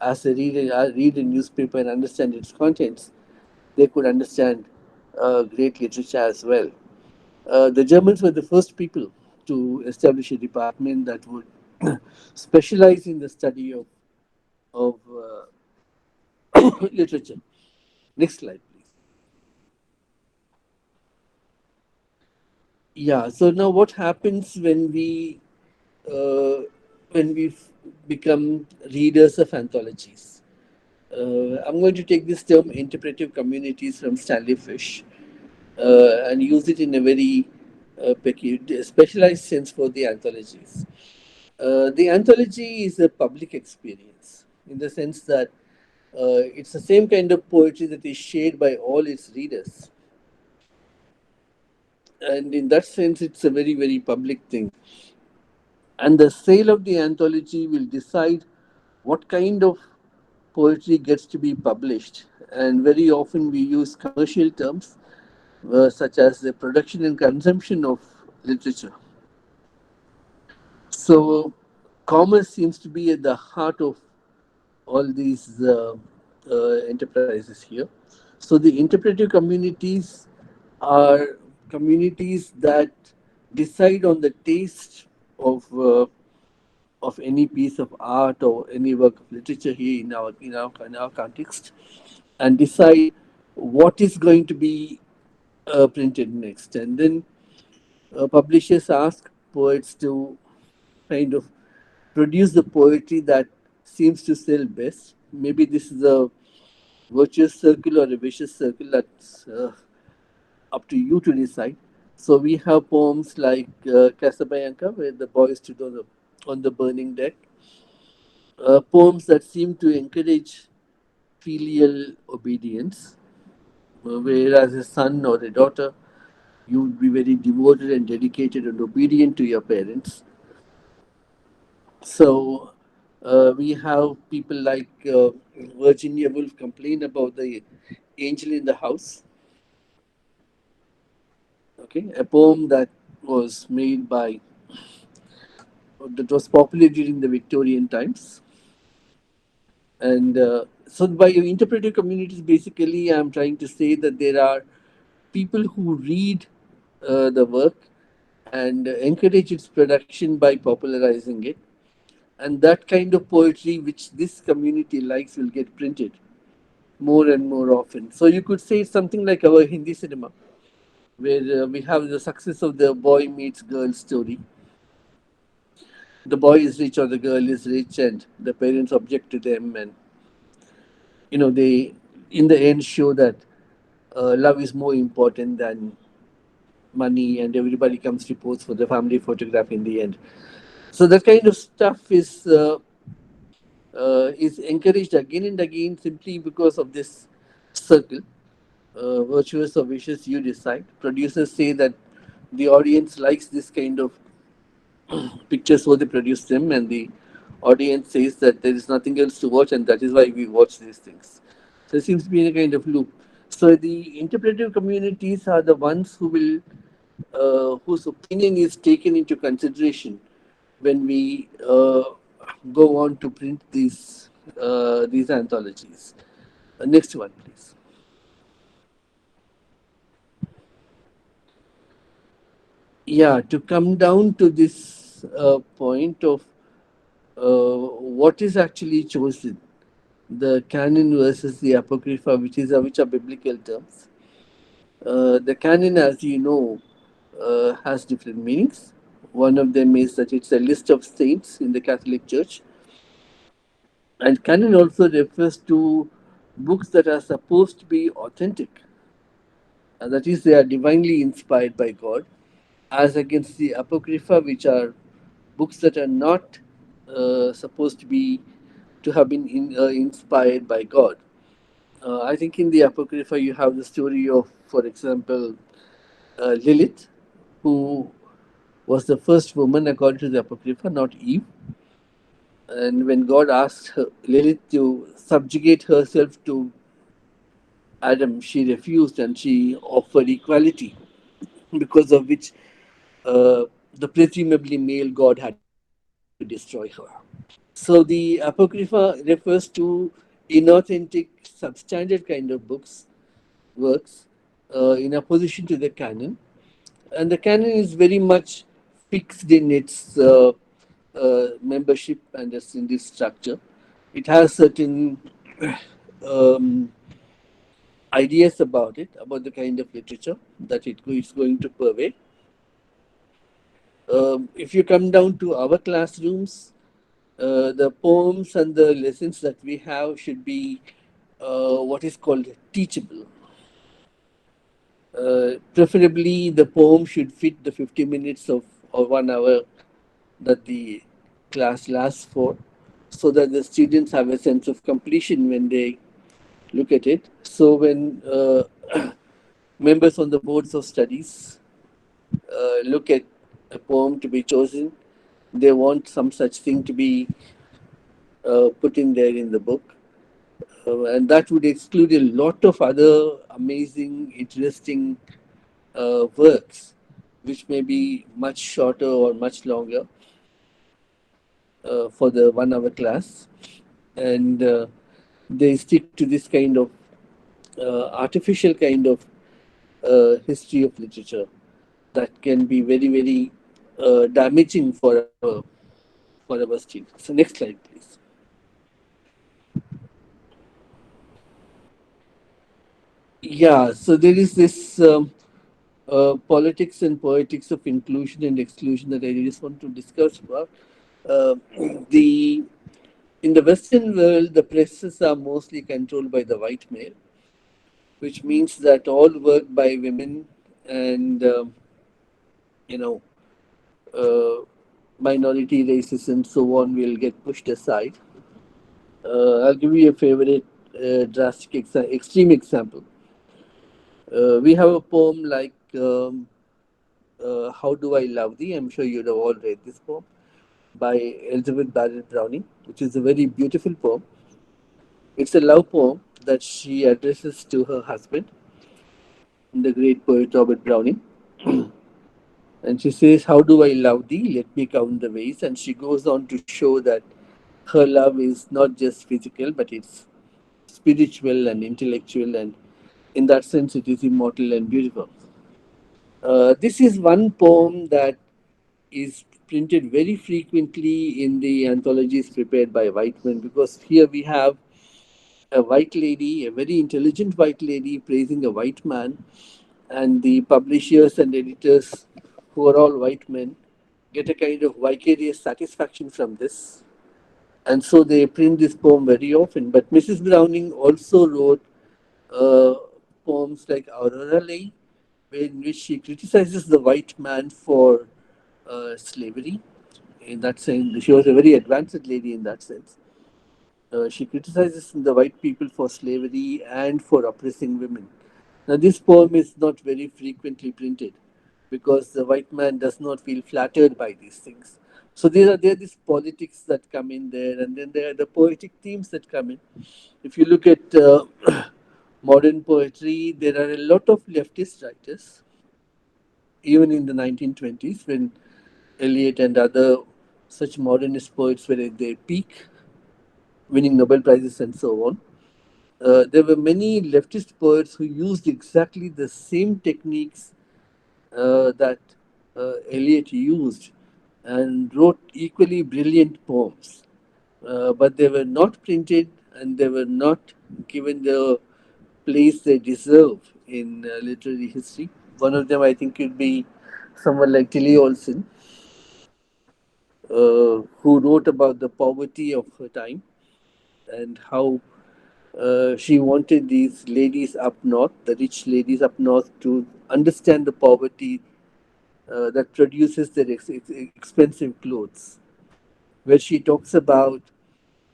as they read a newspaper and understand its contents, they could understand great literature as well. The Germans were the first people to establish a department that would specialize in the study of literature. Next slide, please. Yeah. So now, what happens uh, when we become readers of anthologies? I'm going to take this term interpretive communities from Stanley Fish and use it in a very specialized sense for the anthologies. The anthology is a public experience in the sense that it's the same kind of poetry that is shared by all its readers. And in that sense, it's a very, very public thing. And the sale of the anthology will decide what kind of poetry gets to be published. And very often we use commercial terms such as the production and consumption of literature. So, commerce seems to be at the heart of all these enterprises here. So, the interpretive communities are communities that decide on the taste of any piece of art or any work of literature here in our context, and decide what is going to be printed next. And then publishers ask poets to kind of produce the poetry that seems to sell best. Maybe this is a virtuous circle or a vicious circle, that's up to you to decide. So we have poems like Casabianca, where the boy stood on the burning deck. Poems that seem to encourage filial obedience, whereas a son or a daughter, you would be very devoted and dedicated and obedient to your parents. So we have people like Virginia Woolf complain about the angel in the house. Okay, a poem was made by that was popular during the Victorian times. And so, by interpretive communities, basically, I'm trying to say that there are people who read the work and encourage its production by popularizing it. And that kind of poetry, which this community likes, will get printed more and more often. So, you could say it's something like our Hindi cinema, where we have the success of the boy meets girl story. The boy is rich or the girl is rich, and the parents object to them, and they in the end show that love is more important than money, and everybody comes to pose for the family photograph in the end. So that kind of stuff is encouraged again and again simply because of this circle. Virtuous or vicious, you decide. Producers say that the audience likes this kind of pictures, so they produce them, and the audience says that there is nothing else to watch, and that is why we watch these things. So it seems to be in a kind of loop. So the interpretive communities are the ones whose opinion is taken into consideration when we go on to print these anthologies. Next one, please. Yeah, to come down to this point of what is actually chosen, the canon versus the apocrypha, which are biblical terms. The canon, as you know, has different meanings. One of them is that it's a list of saints in the Catholic Church, and canon also refers to books that are supposed to be authentic, and that is, they are divinely inspired by God, as against the apocrypha, which are books that are not supposed to have been inspired by God. I think in the apocrypha you have the story of, for example, Lilith, who was the first woman according to the apocrypha, not Eve. And when God asked Lilith to subjugate herself to Adam, she refused and she offered equality, because of which the presumably male God had to destroy her. So the Apocrypha refers to inauthentic, substandard kind of works, in opposition to the canon. And the canon is very much fixed in its membership and in this structure. It has certain um, ideas about the kind of literature that it's going to purvey. If you come down to our classrooms, the poems and the lessons that we have should be what is called teachable. Preferably, the poem should fit the 50 minutes or 1 hour that the class lasts for, so that the students have a sense of completion when they look at it. So when members on the boards of studies look at a poem to be chosen, they want some such thing to be put in there in the book. And that would exclude a lot of other amazing, interesting works, which may be much shorter or much longer for the 1 hour class. And they stick to this kind of artificial kind of history of literature. that can be very, very damaging for our students. So next slide, please. Yeah, so there is this politics and poetics of inclusion and exclusion that I just want to discuss about. Uh, the In the Western world, the presses are mostly controlled by the white male, which means that all work by women and you know uh, minority races and so on will get pushed aside. I'll give you a favorite extreme example. We have a poem like "How Do I Love Thee." I'm sure you'd have all read this poem by Elizabeth Barrett Browning, which is a very beautiful poem. It's a love poem that she addresses to her husband, the great poet Robert Browning. And she says, "How do I love thee? Let me count the ways." And she goes on to show that her love is not just physical, but it's spiritual and intellectual, and in that sense, it is immortal and beautiful. This is one poem that is printed very frequently in the anthologies prepared by white men, because here we have a white lady, a very intelligent white lady, praising a white man, and the publishers and editors, who are all white men, get a kind of vicarious satisfaction from this. And so they print this poem very often. But Mrs. Browning also wrote uh, poems like Aurora Lay, in which she criticizes the white man for slavery. In that sense, she was a very advanced lady in that sense. She criticizes the white people for slavery and for oppressing women. Now, this poem is not very frequently printed because the white man does not feel flattered by these things. So there are these politics that come in there, and then there are the poetic themes that come in. If you look at modern poetry, there are a lot of leftist writers, even in the 1920s, when Eliot and other such modernist poets were at their peak, winning Nobel Prizes and so on. There were many leftist poets who used exactly the same techniques that Eliot used and wrote equally brilliant poems. But they were not printed and they were not given the place they deserve in literary history. One of them, I think, could be someone like Tilly Olsen, who wrote about the poverty of her time and how she wanted these ladies up north, the rich ladies up north, to understand the poverty that produces their expensive clothes, where she talks about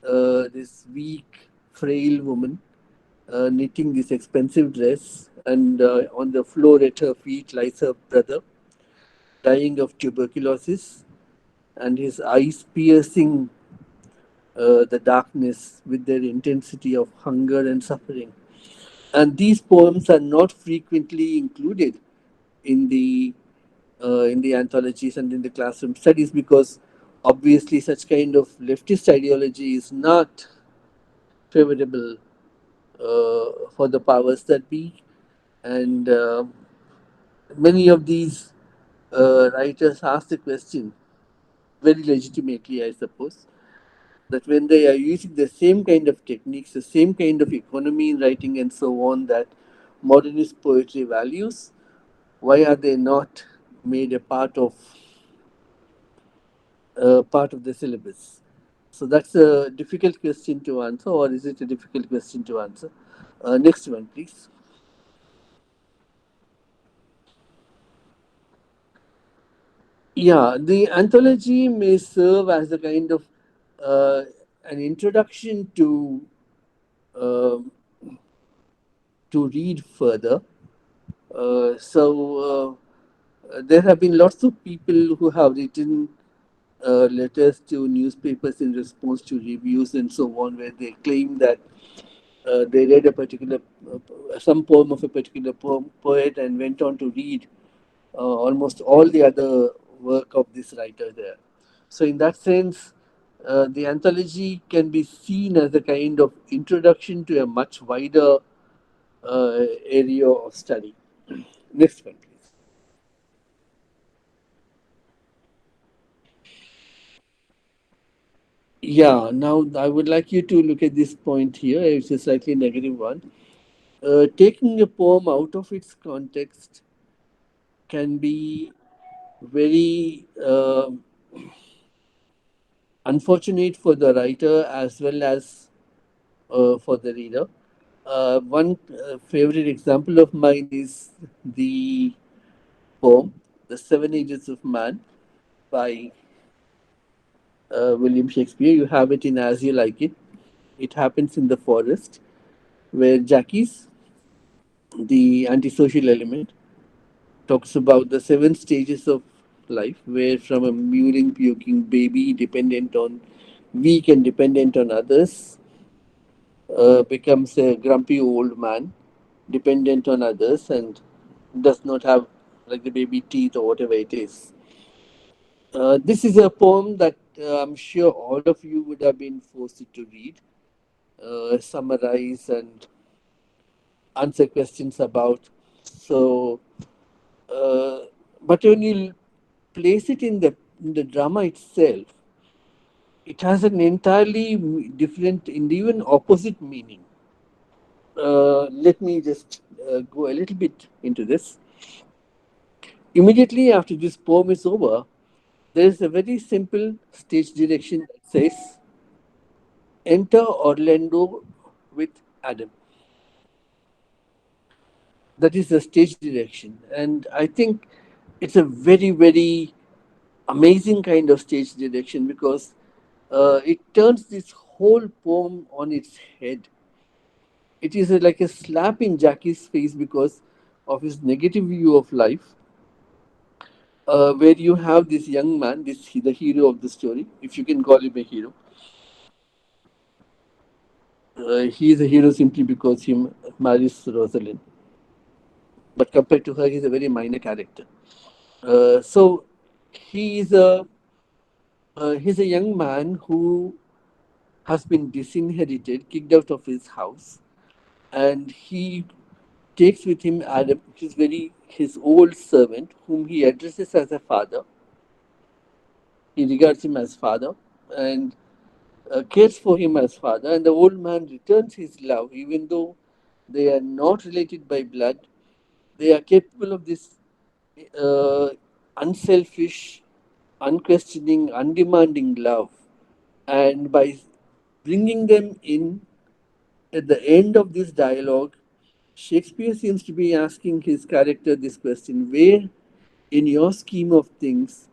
this weak, frail woman knitting this expensive dress, and on the floor at her feet lies her brother, dying of tuberculosis, and his eyes piercing the darkness with their intensity of hunger and suffering. And these poems are not frequently included in the anthologies and in the classroom studies, because obviously such kind of leftist ideology is not favorable for the powers that be, and many of these writers ask the question, very legitimately I suppose, that when they are using the same kind of techniques, the same kind of economy in writing and so on that modernist poetry values, why are they not made a part of the syllabus? So that's a difficult question to answer, or is it a difficult question to answer? Next one, please. Yeah, the anthology may serve as a kind of uh, an introduction um to read further. There have been lots of people who have written letters to newspapers in response to reviews and so on, where they claim that they read a particular some poem of a particular poet and went on to read almost all the other work of this writer there. So, in that sense, the anthology can be seen as a kind of introduction to a much wider area of study. Next one, please. Yeah, now I would like you to look at this point here. It's a slightly negative one. Taking a poem out of its context can be very unfortunate for the writer as well as for the reader. One favorite example of mine is the poem, The Seven Ages of Man by William Shakespeare. You have it in As You Like It. It happens in the forest where Jackie's, the antisocial element, talks about the seven stages of life, where from a mewling, puking baby, dependent on weak and dependent on others, becomes a grumpy old man, dependent on others, and does not have like the baby teeth or whatever it is. This is a poem that I'm sure all of you would have been forced to read, summarize, and answer questions about. So, uh, but when you place it in the drama itself, it has an entirely different and even opposite meaning. Let me just go a little bit into this. Immediately after this poem is over, there is a very simple stage direction that says, "Enter Orlando with Adam." That is the stage direction, and I think it's a very, very amazing kind of stage direction because it turns this whole poem on its head. It is like a slap in Jackie's face because of his negative view of life, where you have this young man, the hero of the story, if you can call him a hero. He is a hero simply because he marries Rosalind, but compared to her, he's a very minor character. So he is a he's a young man who has been disinherited, kicked out of his house, and he takes with him Adam, his old servant, whom he addresses as a father. He regards him as father and cares for him as father. And the old man returns his love, even though they are not related by blood. They are capable of this uh, unselfish, unquestioning, undemanding love. And by bringing them in at the end of this dialogue, Shakespeare seems to be asking his character this question: where, in your scheme of things,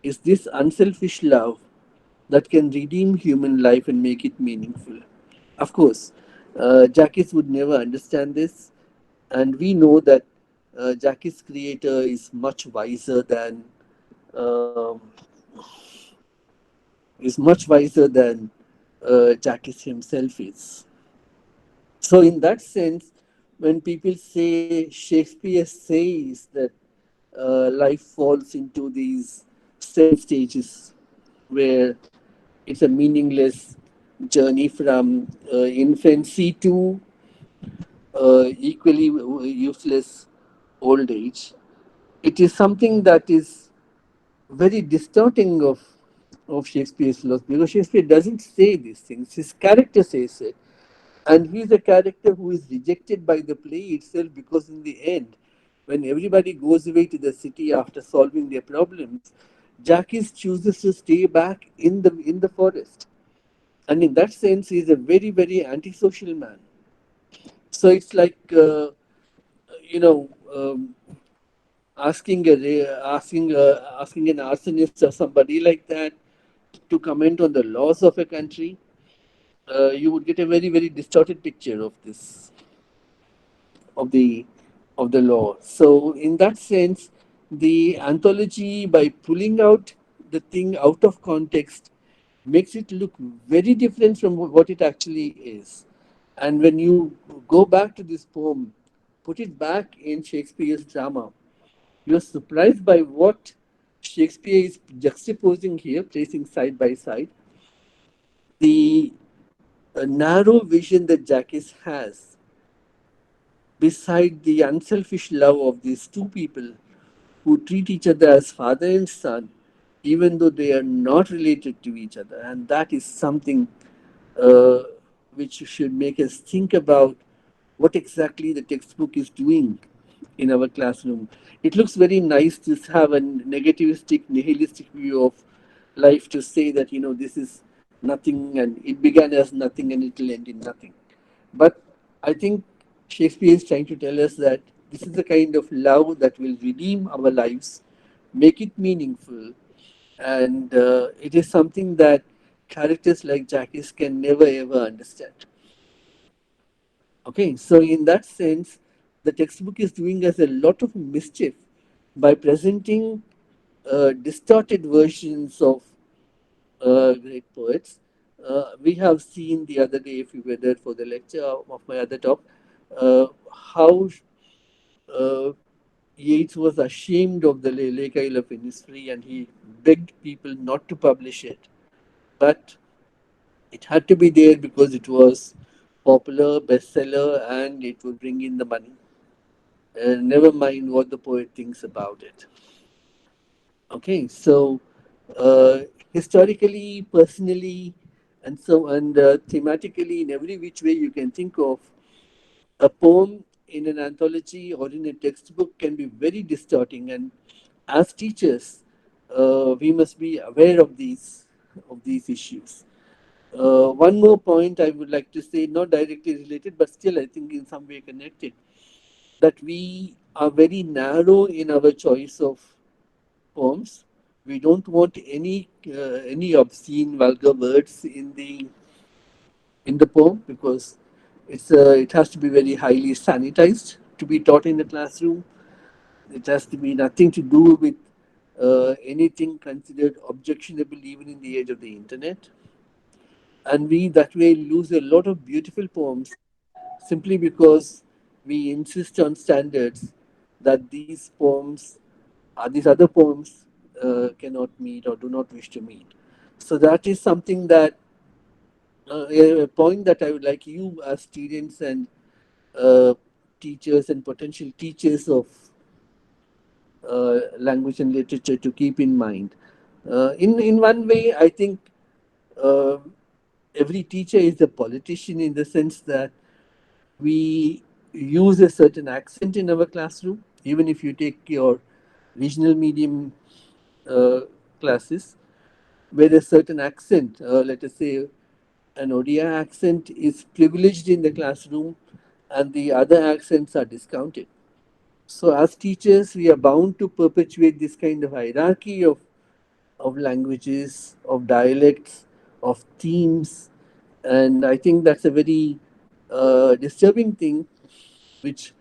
is this unselfish love that can redeem human life and make it meaningful? Of course, Jacques would never understand this, and we know that Jackie's creator is much wiser than um, Jacques himself is. So, in that sense, when people say Shakespeare says that life falls into these seven stages where it's a meaningless journey from infancy to equally useless old age, it is something that is very distorting of Shakespeare's philosophy because Shakespeare doesn't say these things, his character says it. And he's a character who is rejected by the play itself because, in the end, when everybody goes away to the city after solving their problems, Jacques chooses to stay back in the forest. And in that sense, he's a very, very antisocial man. So it's like, you know, asking an arsonist or somebody like that to comment on the laws of a country, you would get a very, very distorted picture of this of the of the law. So in that sense, the anthology, by pulling out the thing out of context, makes it look very different from what it actually is. And when you go back to this poem, put it back in Shakespeare's drama, you're surprised by what Shakespeare is juxtaposing here, placing side by side the narrow vision that Jacques has beside the unselfish love of these two people who treat each other as father and son, even though they are not related to each other. And that is something uh, which should make us think about what exactly the textbook is doing in our classroom. It looks very nice to have a negativistic, nihilistic view of life, to say that, this is nothing and it began as nothing and it will end in nothing. But I think Shakespeare is trying to tell us that this is the kind of love that will redeem our lives, make it meaningful, and it is something that characters like Jackie can never ever understand. Okay, so in that sense, the textbook is doing us a lot of mischief by presenting distorted versions of great poets. We have seen the other day, if you were there for the lecture of my other talk, how uh, Yeats was ashamed of the Lake Isle of Innisfree and he begged people not to publish it. But it had to be there because it was popular, bestseller, and it would bring in the money. Never mind what the poet thinks about it. Okay, so uh, historically, personally, and thematically, in every which way you can think of, a poem in an anthology or in a textbook can be very distorting. And as teachers, we must be aware of these issues. One more point I would like to say, not directly related, but still I think in some way connected, that we are very narrow in our choice of poems. We don't want any obscene, vulgar words in the poem because it has to be very highly sanitized to be taught in the classroom. It has to be nothing to do with anything considered objectionable even in the age of the internet. And we that way lose a lot of beautiful poems simply because we insist on standards that these other poems cannot meet or do not wish to meet. So that is something that a point that I would like you as students and uh, teachers and potential teachers of language and literature to keep in mind. In one way, I think uh, every teacher is a politician in the sense that we use a certain accent in our classroom. Even if you take your regional medium uh, classes, where a certain accent, let us say an Odia accent, is privileged in the classroom and the other accents are discounted. So, as teachers, we are bound to perpetuate this kind of hierarchy of languages, of dialects, of themes, and I think that's a very disturbing thing, which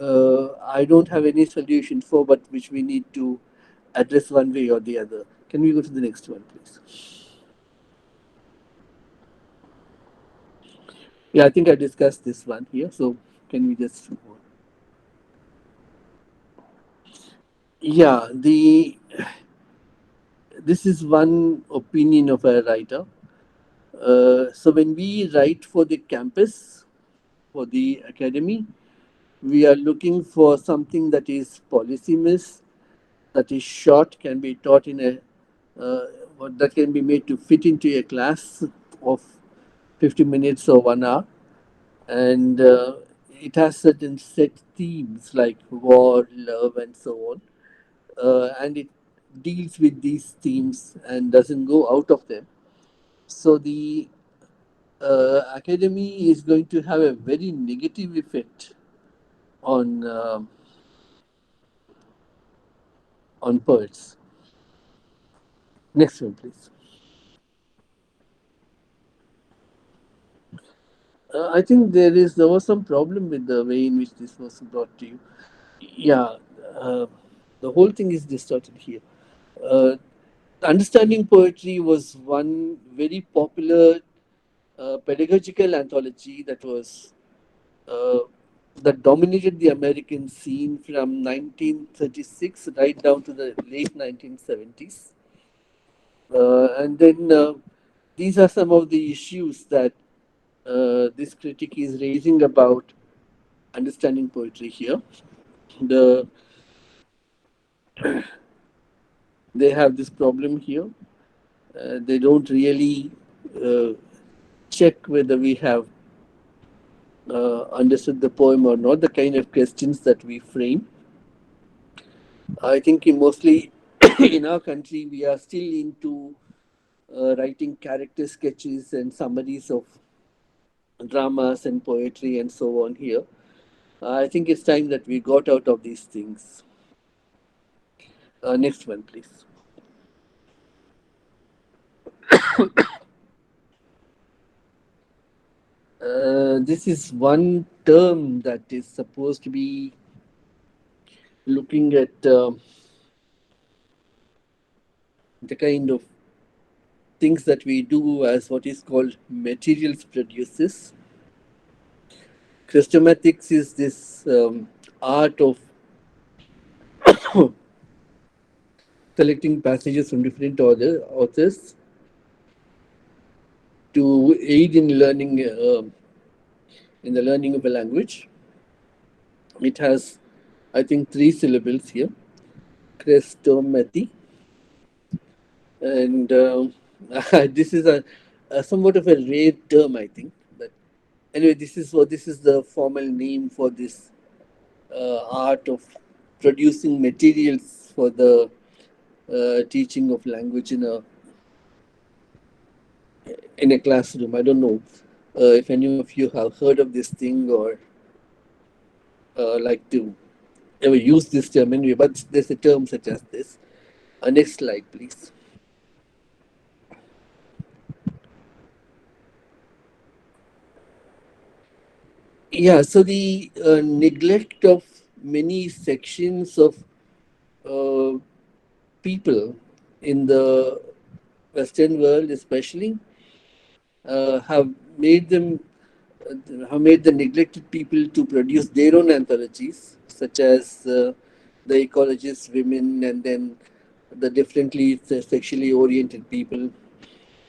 I don't have any solution for, but which we need to address one way or the other. Can we go to the next one, please? Yeah, I think I discussed this one here, so can we just move on? Yeah, the this is one opinion of a writer. So when we write for the campus, for the academy, we are looking for something that is polysemous, that is short, can be taught in a that can be made to fit into a class of 50 minutes or 1 hour, and it has certain set themes like war, love, and so on, and it deals with these themes and doesn't go out of them. So the academy is going to have a very negative effect on on poets. Next one, please. I think there was some problem with the way in which this was brought to you. Yeah, uh, the whole thing is distorted here. Uh, Understanding Poetry was one very popular pedagogical anthology uh, that dominated the American scene from 1936 right down to the late 1970s. And then these are some of the issues that this critic is raising about understanding poetry here. The they have this problem here. They don't really uh, check whether we have understood the poem or not, the kind of questions that we frame. I think mostly in our country we are still into writing character sketches and summaries of dramas and poetry and so on here. I think it's time that we got out of these things. Next one, please. This is one term that is supposed to be looking at the kind of things that we do as what is called materials producers. Christomatics is this art of collecting passages from different authors to aid in learning in the learning of a language. It has, I think, three syllables here: Christomati, and this is a somewhat of a rare term, I think. But anyway, this is the formal name for this art of producing materials for the teaching of language in a classroom. I don't know if any of you have heard of this thing or like to ever use this term anyway, but there's a term such as this. Next slide, please. Yeah, so the neglect of many sections of uh, people in the Western world, especially, have made them have made the neglected people to produce their own anthologies, such as the ecologist women, and then the differently sexually oriented people,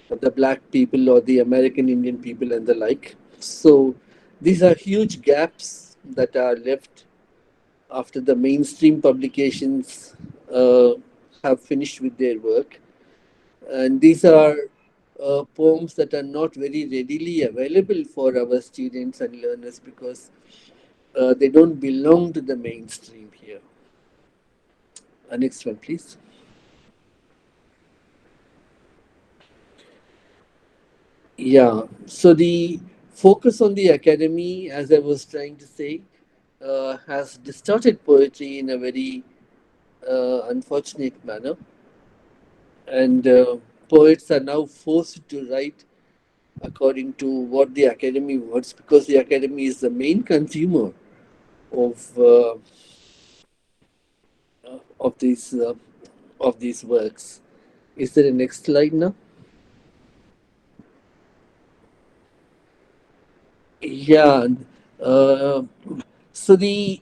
the black people or the American Indian people, and the like. So these are huge gaps that are left after the mainstream publications have finished with their work. And these are poems that are not very readily available for our students and learners because they don't belong to the mainstream here. Next one, please. Yeah, so the focus on the academy, as I was trying to say, has distorted poetry in a very unfortunate manner. And poets are now forced to write according to what the academy wants because the academy is the main consumer of uh, of these uh, of these works. Is there a next slide now? Yeah. Uh, so the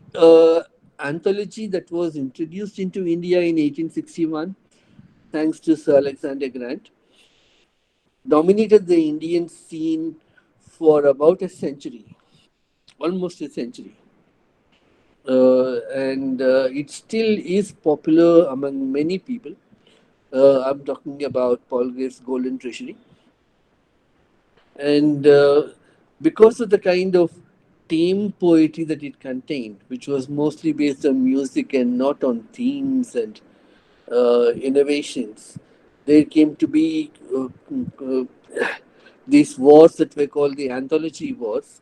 anthology that was introduced into India in 1861, thanks to Sir Alexander Grant, dominated the Indian scene for about a century, almost a century. And it still is popular among many people. I'm talking about Paul Graves' Golden Treasury. And because of the kind of tame poetry that it contained, which was mostly based on music and not on themes and innovations, there came to be these wars that were called the anthology wars,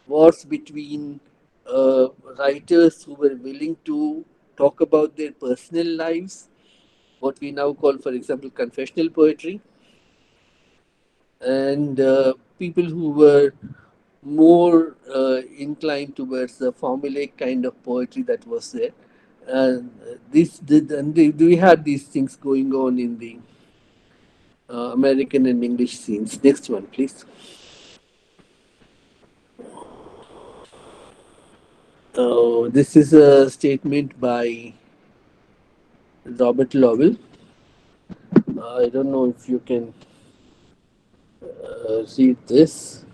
wars between writers who were willing to talk about their personal lives, what we now call, for example, confessional poetry, and people who were more inclined towards the formulaic kind of poetry that was there. And we had these things going on in the American and English scenes. Next one, please. This is a statement by Robert Lowell. I don't know if you can read this.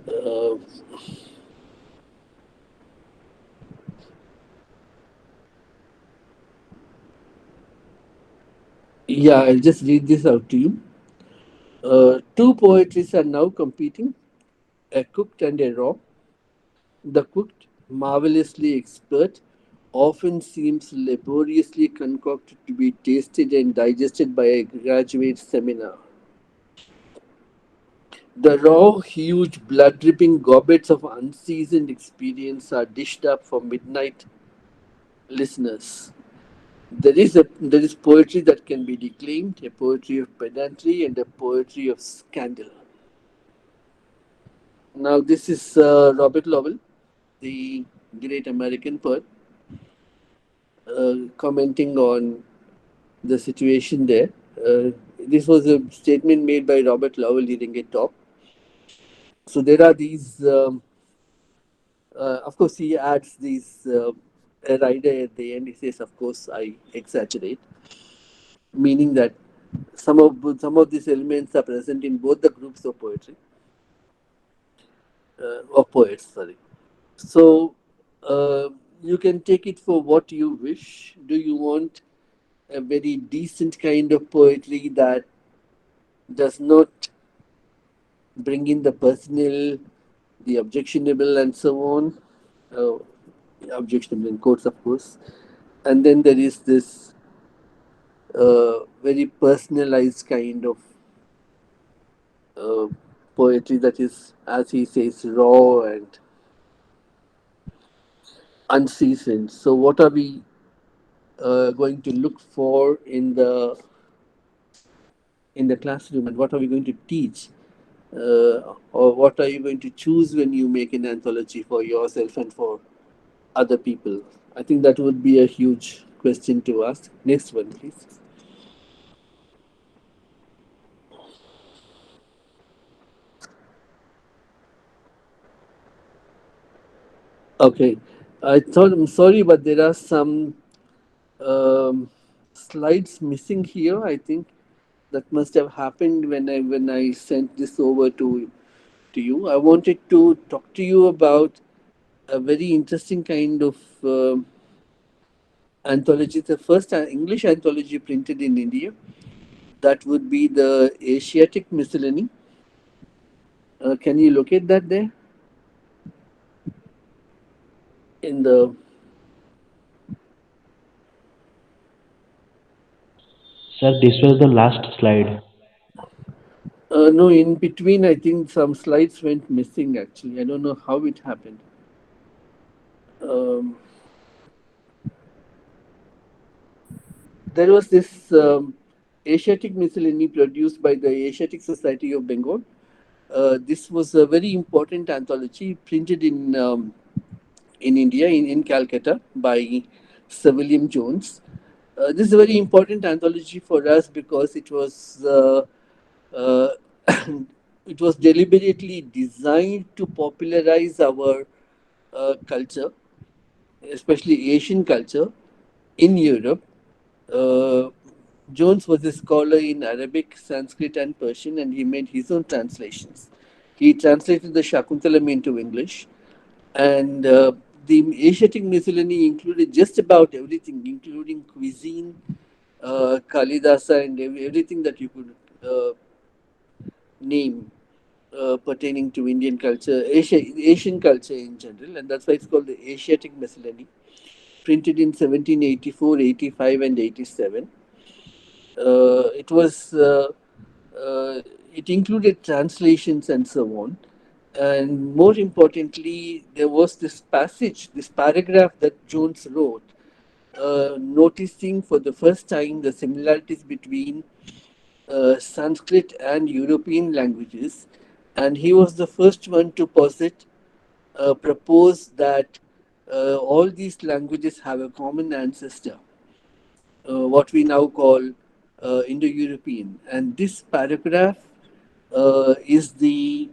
Uh, Yeah, I'll just read this out to you. Two poetries are now competing, a cooked and a raw. The cooked, marvelously expert, often seems laboriously concocted to be tasted and digested by a graduate seminar. The raw, huge, blood dripping gobbets of unseasoned experience are dished up for midnight listeners. There is poetry that can be declaimed, a poetry of pedantry and a poetry of scandal. Now, this is Robert Lowell, the great American poet, commenting on the situation there. This was a statement made by Robert Lowell during a talk. So there are these, of course, he adds these a rider at the end. He says, "Of course, I exaggerate," meaning that some of these elements are present in both the groups of poetry, of poets. Sorry. So uh, you can take it for what you wish. Do you want a very decent kind of poetry that does not bring in the personal, the objectionable, and so on? Uh, Objectionable in quotes, of course. And then there is this very personalized kind of uh, poetry that is, as he says, raw and unseasoned. So, what are we going to look for in the classroom, and what are we going to teach, or what are you going to choose when you make an anthology for yourself and for other people? I think that would be a huge question to ask. Next one, please. Okay, I thought, I'm sorry, but there are some um, slides missing here. I think that must have happened when I sent this over to you. I wanted to talk to you about a very interesting kind of anthology, the first English anthology printed in India. That would be the Asiatic Miscellany. Can you locate that there in the? Sir, this was the last slide. No, in between, I think some slides went missing. Actually, I don't know how it happened. Um, there was this Asiatic Miscellany produced by the Asiatic Society of Bengal. This was a very important anthology printed in India, in Calcutta, by Sir William Jones. This is a very important anthology for us because uh, it was deliberately designed to popularize our culture, especially Asian culture, in Europe. Uh, Jones was a scholar in Arabic, Sanskrit, and Persian, and he made his own translations. He translated the Shakuntalam into English, and the Asiatic Miscellany included just about everything, including cuisine, Kalidasa, and everything that you could name pertaining to Indian culture, Asian culture in general, and that's why it's called the Asiatic Miscellany, printed in 1784, 85, and 87. It was uh, it included translations and so on. And more importantly, there was this passage, this paragraph that Jones wrote, noticing for the first time the similarities between Sanskrit and European languages. And he was the first one to propose that all these languages have a common ancestor, what we now call Indo-European. And this paragraph is the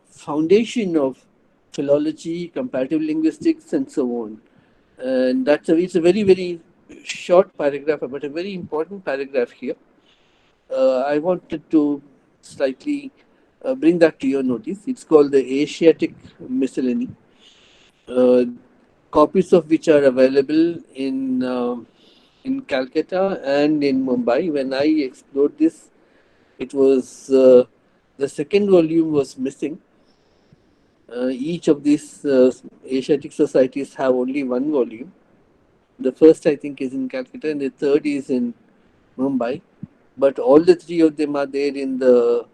foundation of philology, comparative linguistics, and so on. And it's a very, very short paragraph, but a very important paragraph here. I wanted to slightly bring that to your notice. It's called the Asiatic Miscellany, uh, copies of which are available in in Calcutta and in Mumbai. When I explored this, it was the second volume was missing. Each of these Asiatic societies have only one volume. The first, I think, is in Calcutta, and the third is in Mumbai. But all the three of them are there in the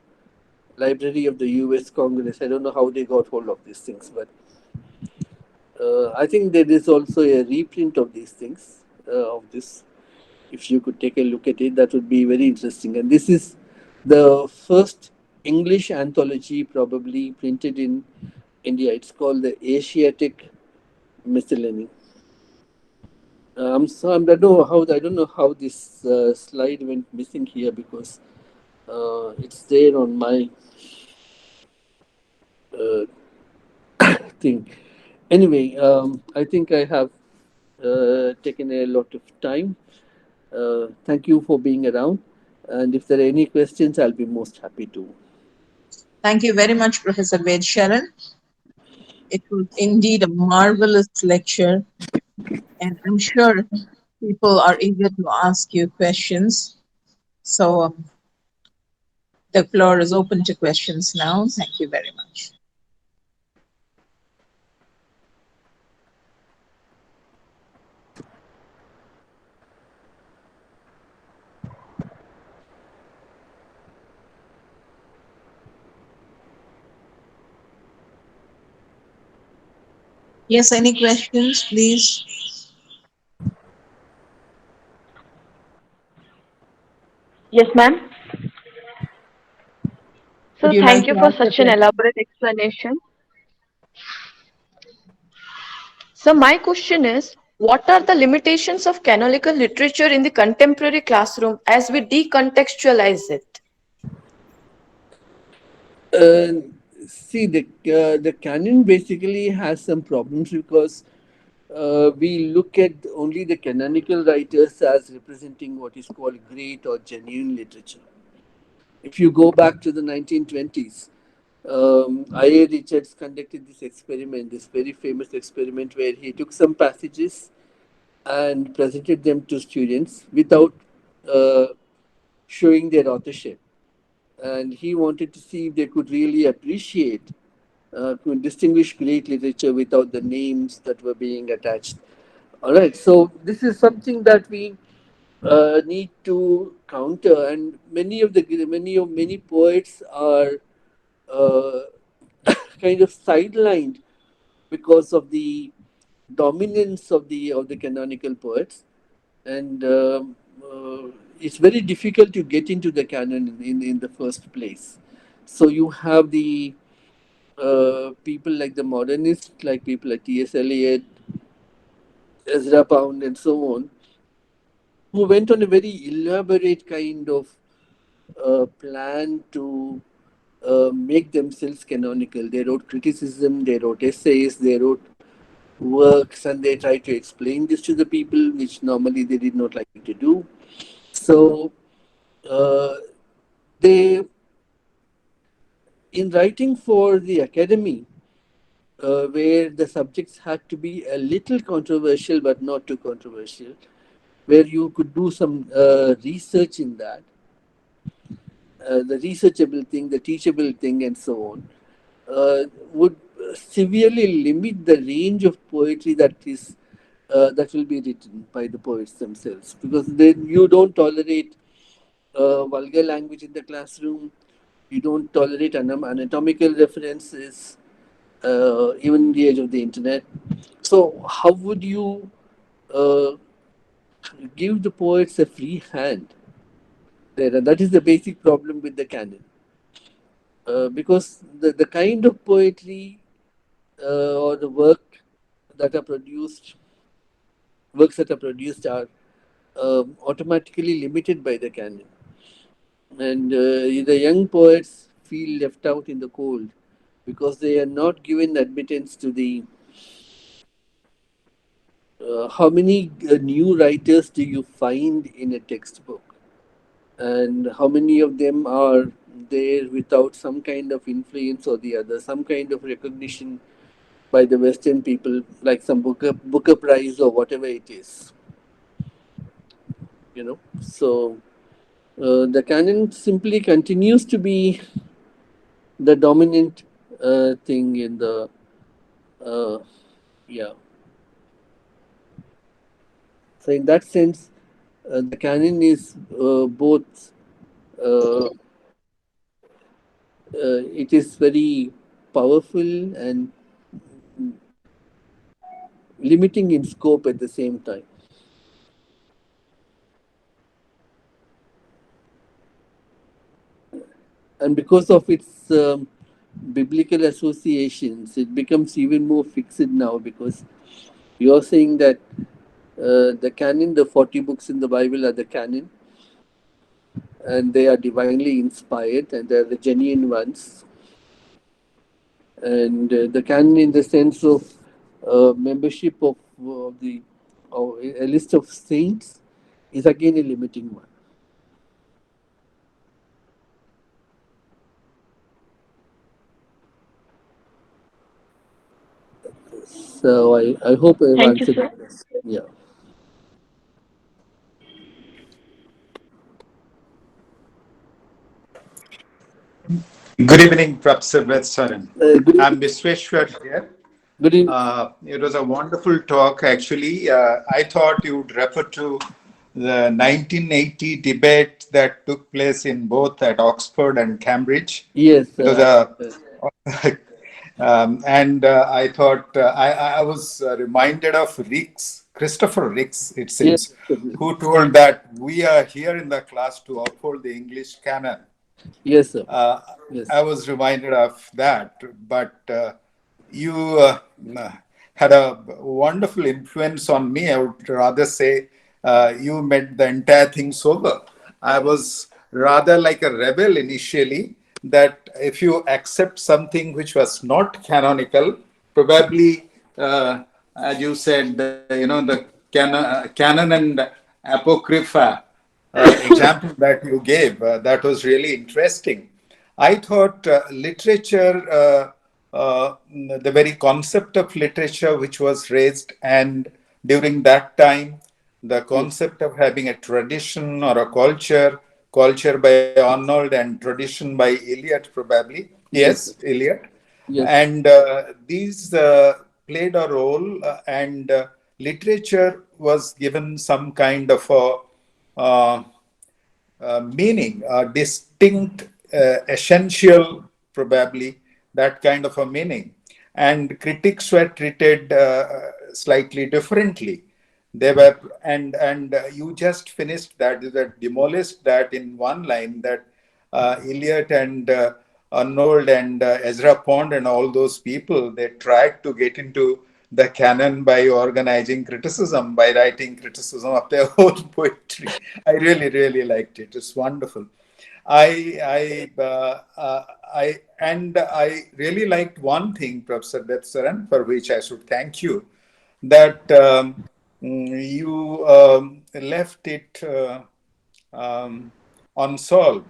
library of the US Congress. I don't know how they got hold of these things, but I think there is also a reprint of these things, of this. If you could take a look at it, that would be very interesting. And this is the first English anthology probably printed in India. It's called the Asiatic Miscellany. I don't know how this slide went missing here because it's there on my uh, thing. Anyway, I think I have taken a lot of time. Thank you for being around. And if there are any questions, I'll be most happy to. Thank you very much, Professor Vedasharan. It was indeed a marvelous lecture, and I'm sure people are eager to ask you questions. So the floor is open to questions now. Thank you very much. Yes, any questions, please? Yes, ma'am. Would So you like thank to you for ask a such an question? elaborate explanation. So my question is, what are the limitations of canonical literature in the contemporary classroom as we decontextualize it? Uh, See, the canon basically has some problems because we look at only the canonical writers as representing what is called great or genuine literature. If you go back to the 1920s, I.A. Richards conducted this experiment, this very famous experiment where he took some passages and presented them to students without uh, showing their authorship. And he wanted to see if they could really appreciate, could distinguish great literature without the names that were being attached. All right, so this is something that we need to counter, and many poets are uh, kind of sidelined because of the dominance of the canonical poets, and it's very difficult to get into the canon in the first place. So you have the people like the modernists, like people like T.S. Eliot, Ezra Pound, and so on, who went on a very elaborate kind of plan to make themselves canonical. They wrote criticism, they wrote essays, they wrote works, and they tried to explain this to the people, which normally they did not like to do. So, uh, they, in writing for the academy, where the subjects had to be a little controversial but not too controversial, where you could do some research in that, the researchable thing, the teachable thing, and so on, would severely limit the range of poetry that will be written by the poets themselves, because then you don't tolerate vulgar language in the classroom, you don't tolerate anatomical references, even in the age of the internet. So, how would you uh, give the poets a free hand there? And that is the basic problem with the canon. Because the kind of poetry or the that are produced, works that are produced are automatically limited by the canon. And the young poets feel left out in the cold because they are not given admittance to the. How many new writers do you find in a textbook? And how many of them are there without some kind of influence or the other, some kind of recognition by the Western people, like some Booker Prize or whatever it is? So the canon simply continues to be the dominant thing in the uh, yeah. So in that sense, the canon is both. It is very powerful and limiting in scope at the same time. And because of its biblical associations, it becomes even more fixed now because you're saying that the canon, the 40 books in the Bible are the canon, and they are divinely inspired and they're the genuine ones. And the canon, in the sense of membership of the a list of saints, is again a limiting one. So I hope I've Thank you, answered sir. the question. Yeah. Good evening, Professor Vedasharan. Good evening. I'm Visweshwar here. Good evening. It was a wonderful talk, actually. I thought you would refer to the 1980 debate that took place in both at Oxford and Cambridge. Yes. It was a, and I thought I was reminded of Christopher Ricks, it Yes. seems, who told that we are here in the class to uphold the English canon. Yes, sir. Uh, Yes. I was reminded of that, but you had a wonderful influence on me. I would rather say you made the entire thing sober. I was rather like a rebel initially, that if you accept something which was not canonical, probably, as you said, the canon and apocrypha example that you gave, that was really interesting. I thought literature, the very concept of literature which was raised, and during that time, the Yes. concept of having a tradition or a culture by Arnold and tradition by Eliot, probably. Yes, sir. Yes, Eliot. Yes. And these played a role, and literature was given some kind of a meaning, a distinct, essential, probably, that kind of a meaning. And critics were treated slightly differently. They were, and you just finished that, you had demolished that in one line, that Eliot and Arnold and Ezra Pound and all those people, they tried to get into the canon by organizing criticism, by writing criticism of their own poetry. I really, really liked it. It's wonderful. I really liked one thing, Professor Vedasharan, for which I should thank you, that you left it unsolved.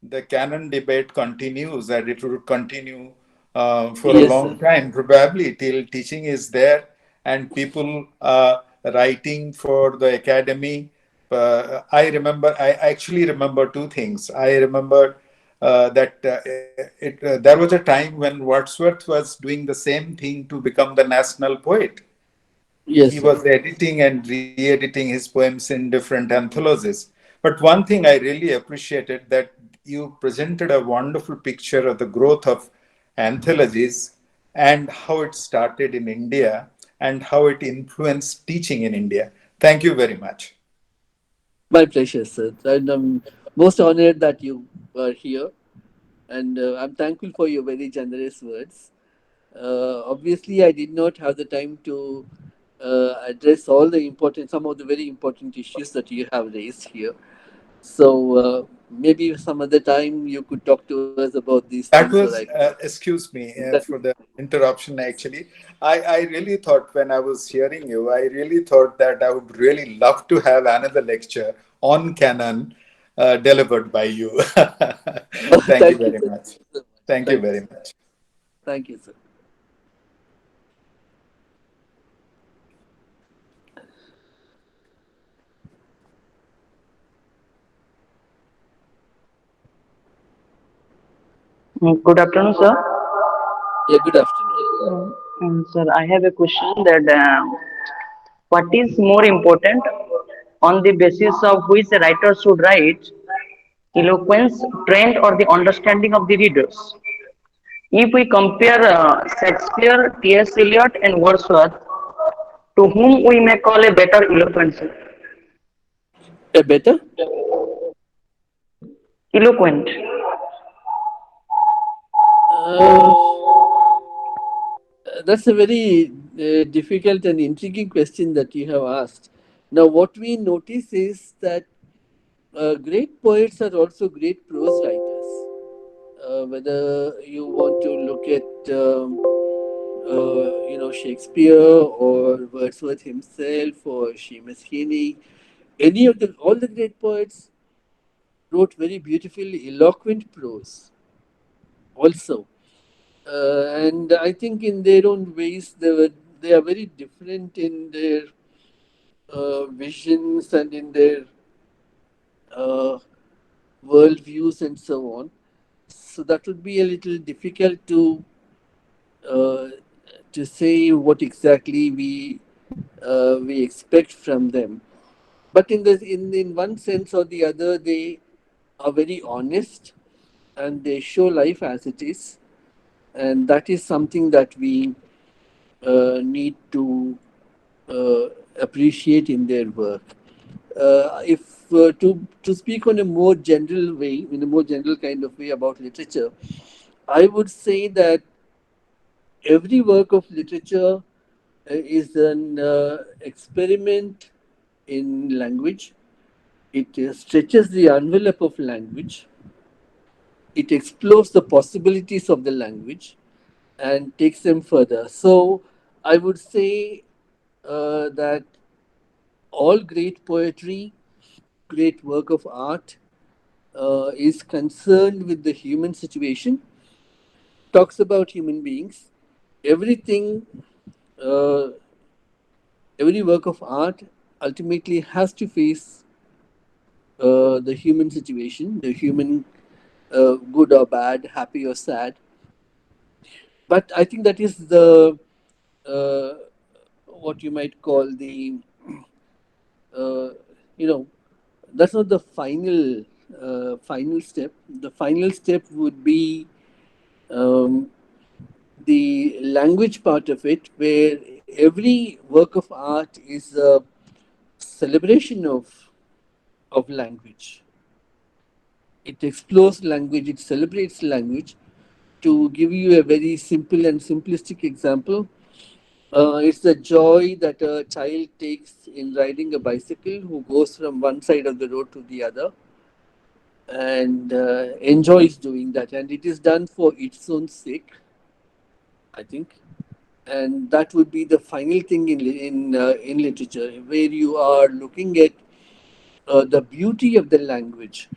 The canon debate continues, and it will continue for a Yes, sir. long time, probably till teaching is there and people writing for the academy. I actually remember two things. I remember that there was a time when Wordsworth was doing the same thing to become the national poet. Yes, He sir. was editing and re-editing his poems in different anthologies. But one thing I really appreciated, that you presented a wonderful picture of the growth of anthologies and how it started in India and how it influenced teaching in India. Thank you very much. My pleasure, sir. And I'm most honored that you are here. And I'm thankful for your very generous words. Obviously, I did not have the time to address all the important, some of the very important issues that you have raised here. So maybe some other time you could talk to us about these things, That or I was, could. excuse me That, for the interruption, actually. I really thought, when I was hearing you, I really thought that I would really love to have another lecture on canon delivered by you. Thank you thank you, very sir. much. So much. Thank you Thank you, very sir. much. Thank you, sir. Good afternoon, sir. Yeah, good afternoon. Sir, I have a question that what is more important on the basis of which a writer should write, eloquence, trend, or the understanding of the readers? If we compare Shakespeare, T.S. Eliot, and Wordsworth, to whom we may call a better eloquence? Better? Eloquent. Uh, that's a very difficult and intriguing question that you have asked. Now, what we notice is that great poets are also great prose writers. Whether you want to look at Shakespeare or Wordsworth himself or Seamus Heaney, any of the all the great poets wrote very beautifully eloquent prose also. And I think in their own ways they are very different in their visions and in their uh, worldviews and so on. So that would be a little difficult uh, to say what exactly we expect from them. But in one sense or the other, they are very honest and they show life as it is, and that is something that we need to uh, appreciate in their work. If to speak on a more general way, in a more general kind of way about literature, I would say that every work of literature is an experiment in language. It stretches the envelope of language. It explores the possibilities of the language and takes them further. So I would say that all great poetry, great work of art is concerned with the human situation, talks about human beings. Everything, uh, every work of art ultimately has to face the human situation, the human good or bad, happy or sad. But I think that is the uh, what you might call the uh, you know that's not the final step. The final step would be um, the language part of it, where every work of art is a celebration of language. It explores language, it celebrates language. To give you a very simple and simplistic example, it's the joy that a child takes in riding a bicycle who goes from one side of the road to the other and enjoys doing that. And it is done for its own sake, I think. And that would be the final thing in literature, where you are looking at the beauty of the language.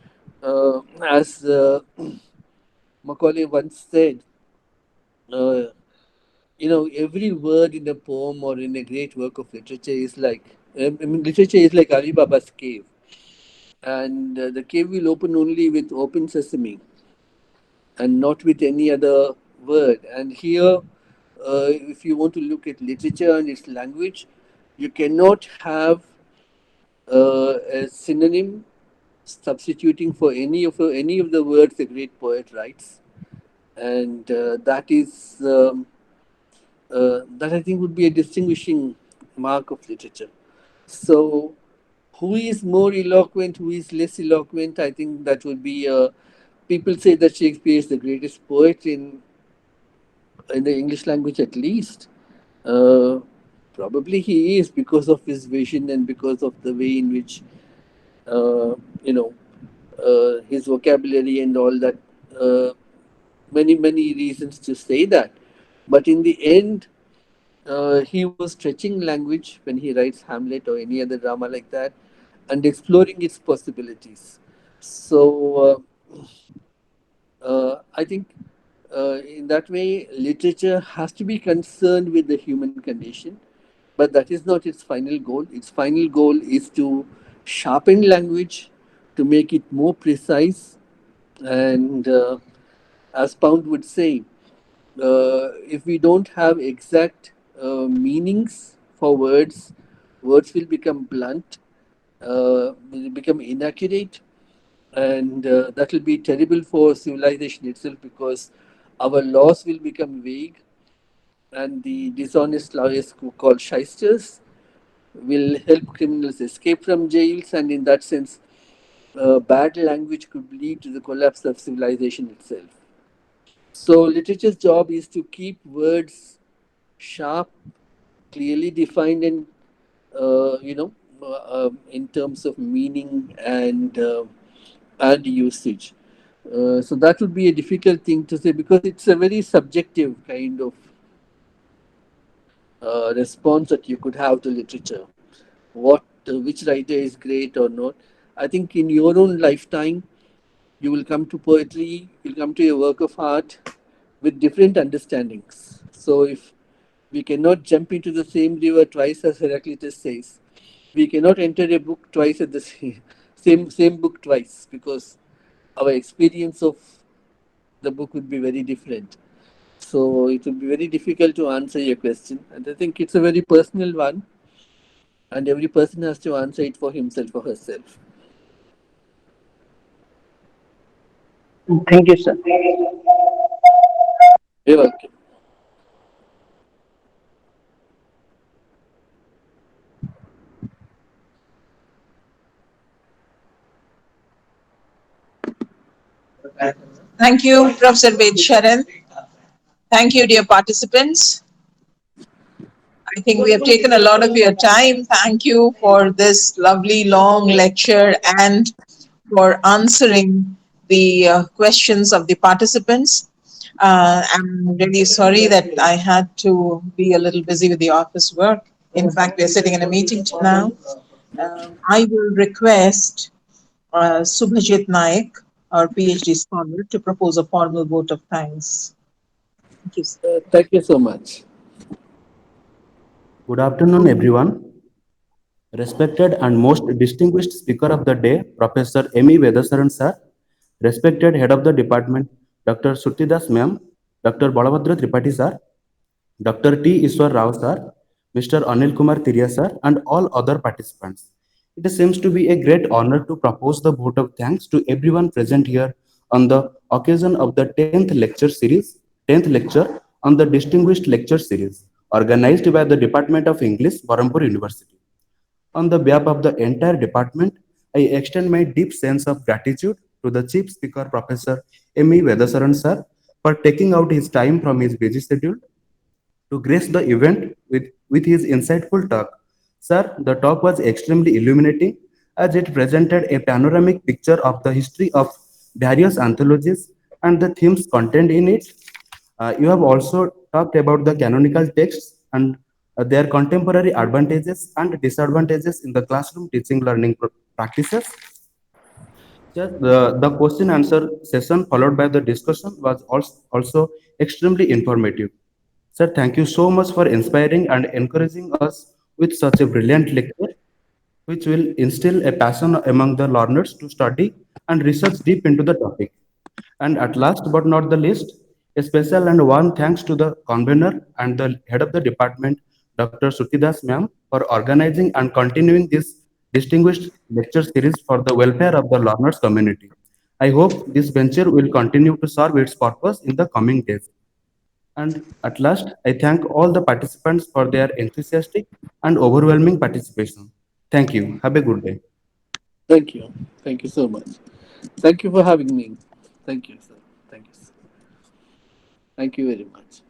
As Macaulay once said, uh, every word in a poem or in a great work of literature is like, literature is like Alibaba's cave. And the cave will open only with open sesame and not with any other word. And here, if you want to look at literature and its language, you cannot have a synonym substituting for any of the words a great poet writes, and that I think would be a distinguishing mark of literature. So, who is more eloquent, who is less eloquent? I think that would be. People say that Shakespeare is the greatest poet in the English language, at least. Uh, Probably he is, because of his vision and because of the way in which uh, you know his vocabulary and all that. Many reasons to say that, but in the end, he was stretching language when he writes Hamlet or any other drama like that, and exploring its possibilities. So I think in that way, literature has to be concerned with the human condition, but that is not its final goal. Its final goal is to sharpen language, to make it more precise, and as Pound would say, if we don't have exact meanings for words, words will become blunt, will become inaccurate, and that will be terrible for civilization itself because our laws will become vague, and the dishonest lawyers called shysters will help criminals escape from jails, and in that sense, bad language could lead to the collapse of civilization itself. So, literature's job is to keep words sharp, clearly defined, and in terms of meaning and usage. So that would be a difficult thing to say because it's a very subjective kind of response that you could have to literature. Which writer is great or not? I think in your own lifetime, you will come to poetry, you'll come to a work of art with different understandings. So if we cannot jump into the same river twice, as Heraclitus says, we cannot enter a book twice at the same book twice because our experience of the book would be very different. So it would be very difficult to answer your question. And I think it's a very personal one, and every person has to answer it for himself or herself. Thank you, sir. You're welcome. Thank you, Professor Vedasharan. Thank you, dear participants. I think we have taken a lot of your time. Thank you for this lovely long lecture and for answering the questions of the participants. I'm really sorry that I had to be a little busy with the office work. In fact, we're sitting in a meeting now. I will request Subhajit Naik, our PhD scholar, to propose a formal vote of thanks. Thank you. Thank you so much. Good afternoon, everyone. Respected and most distinguished speaker of the day, Professor M.E. Vedasharan sir, respected head of the department, Dr. Shruti ma'am, Dr. Balabhadra Tripathi sir, Dr. T. Iswar Rao sir, Mr. Anil Kumar Tiria sir, and all other participants. It seems to be a great honor to propose the vote of thanks to everyone present here on the occasion of the 10th lecture on the Distinguished Lecture Series, organized by the Department of English, Berhampur University. On the behalf of the entire department, I extend my deep sense of gratitude to the Chief Speaker, Professor M.E. Vedasharan sir, for taking out his time from his busy schedule to grace the event with his insightful talk. Sir, the talk was extremely illuminating as it presented a panoramic picture of the history of various anthologies and the themes contained in it. You have also talked about the canonical texts and their contemporary advantages and disadvantages in the classroom teaching learning practices. The question answer session followed by the discussion was also extremely informative. Sir, thank you so much for inspiring and encouraging us with such a brilliant lecture, which will instill a passion among the learners to study and research deep into the topic. And at last but not the least, a special and warm thanks to the convener and the head of the department, Dr. Shruti ma'am, for organizing and continuing this distinguished lecture series for the welfare of the learners community. I hope this venture will continue to serve its purpose in the coming days. And at last, I thank all the participants for their enthusiastic and overwhelming participation. Thank you. Have a good day. Thank you. Thank you so much. Thank you for having me. Thank you, sir. Thank you, sir. Thank you very much.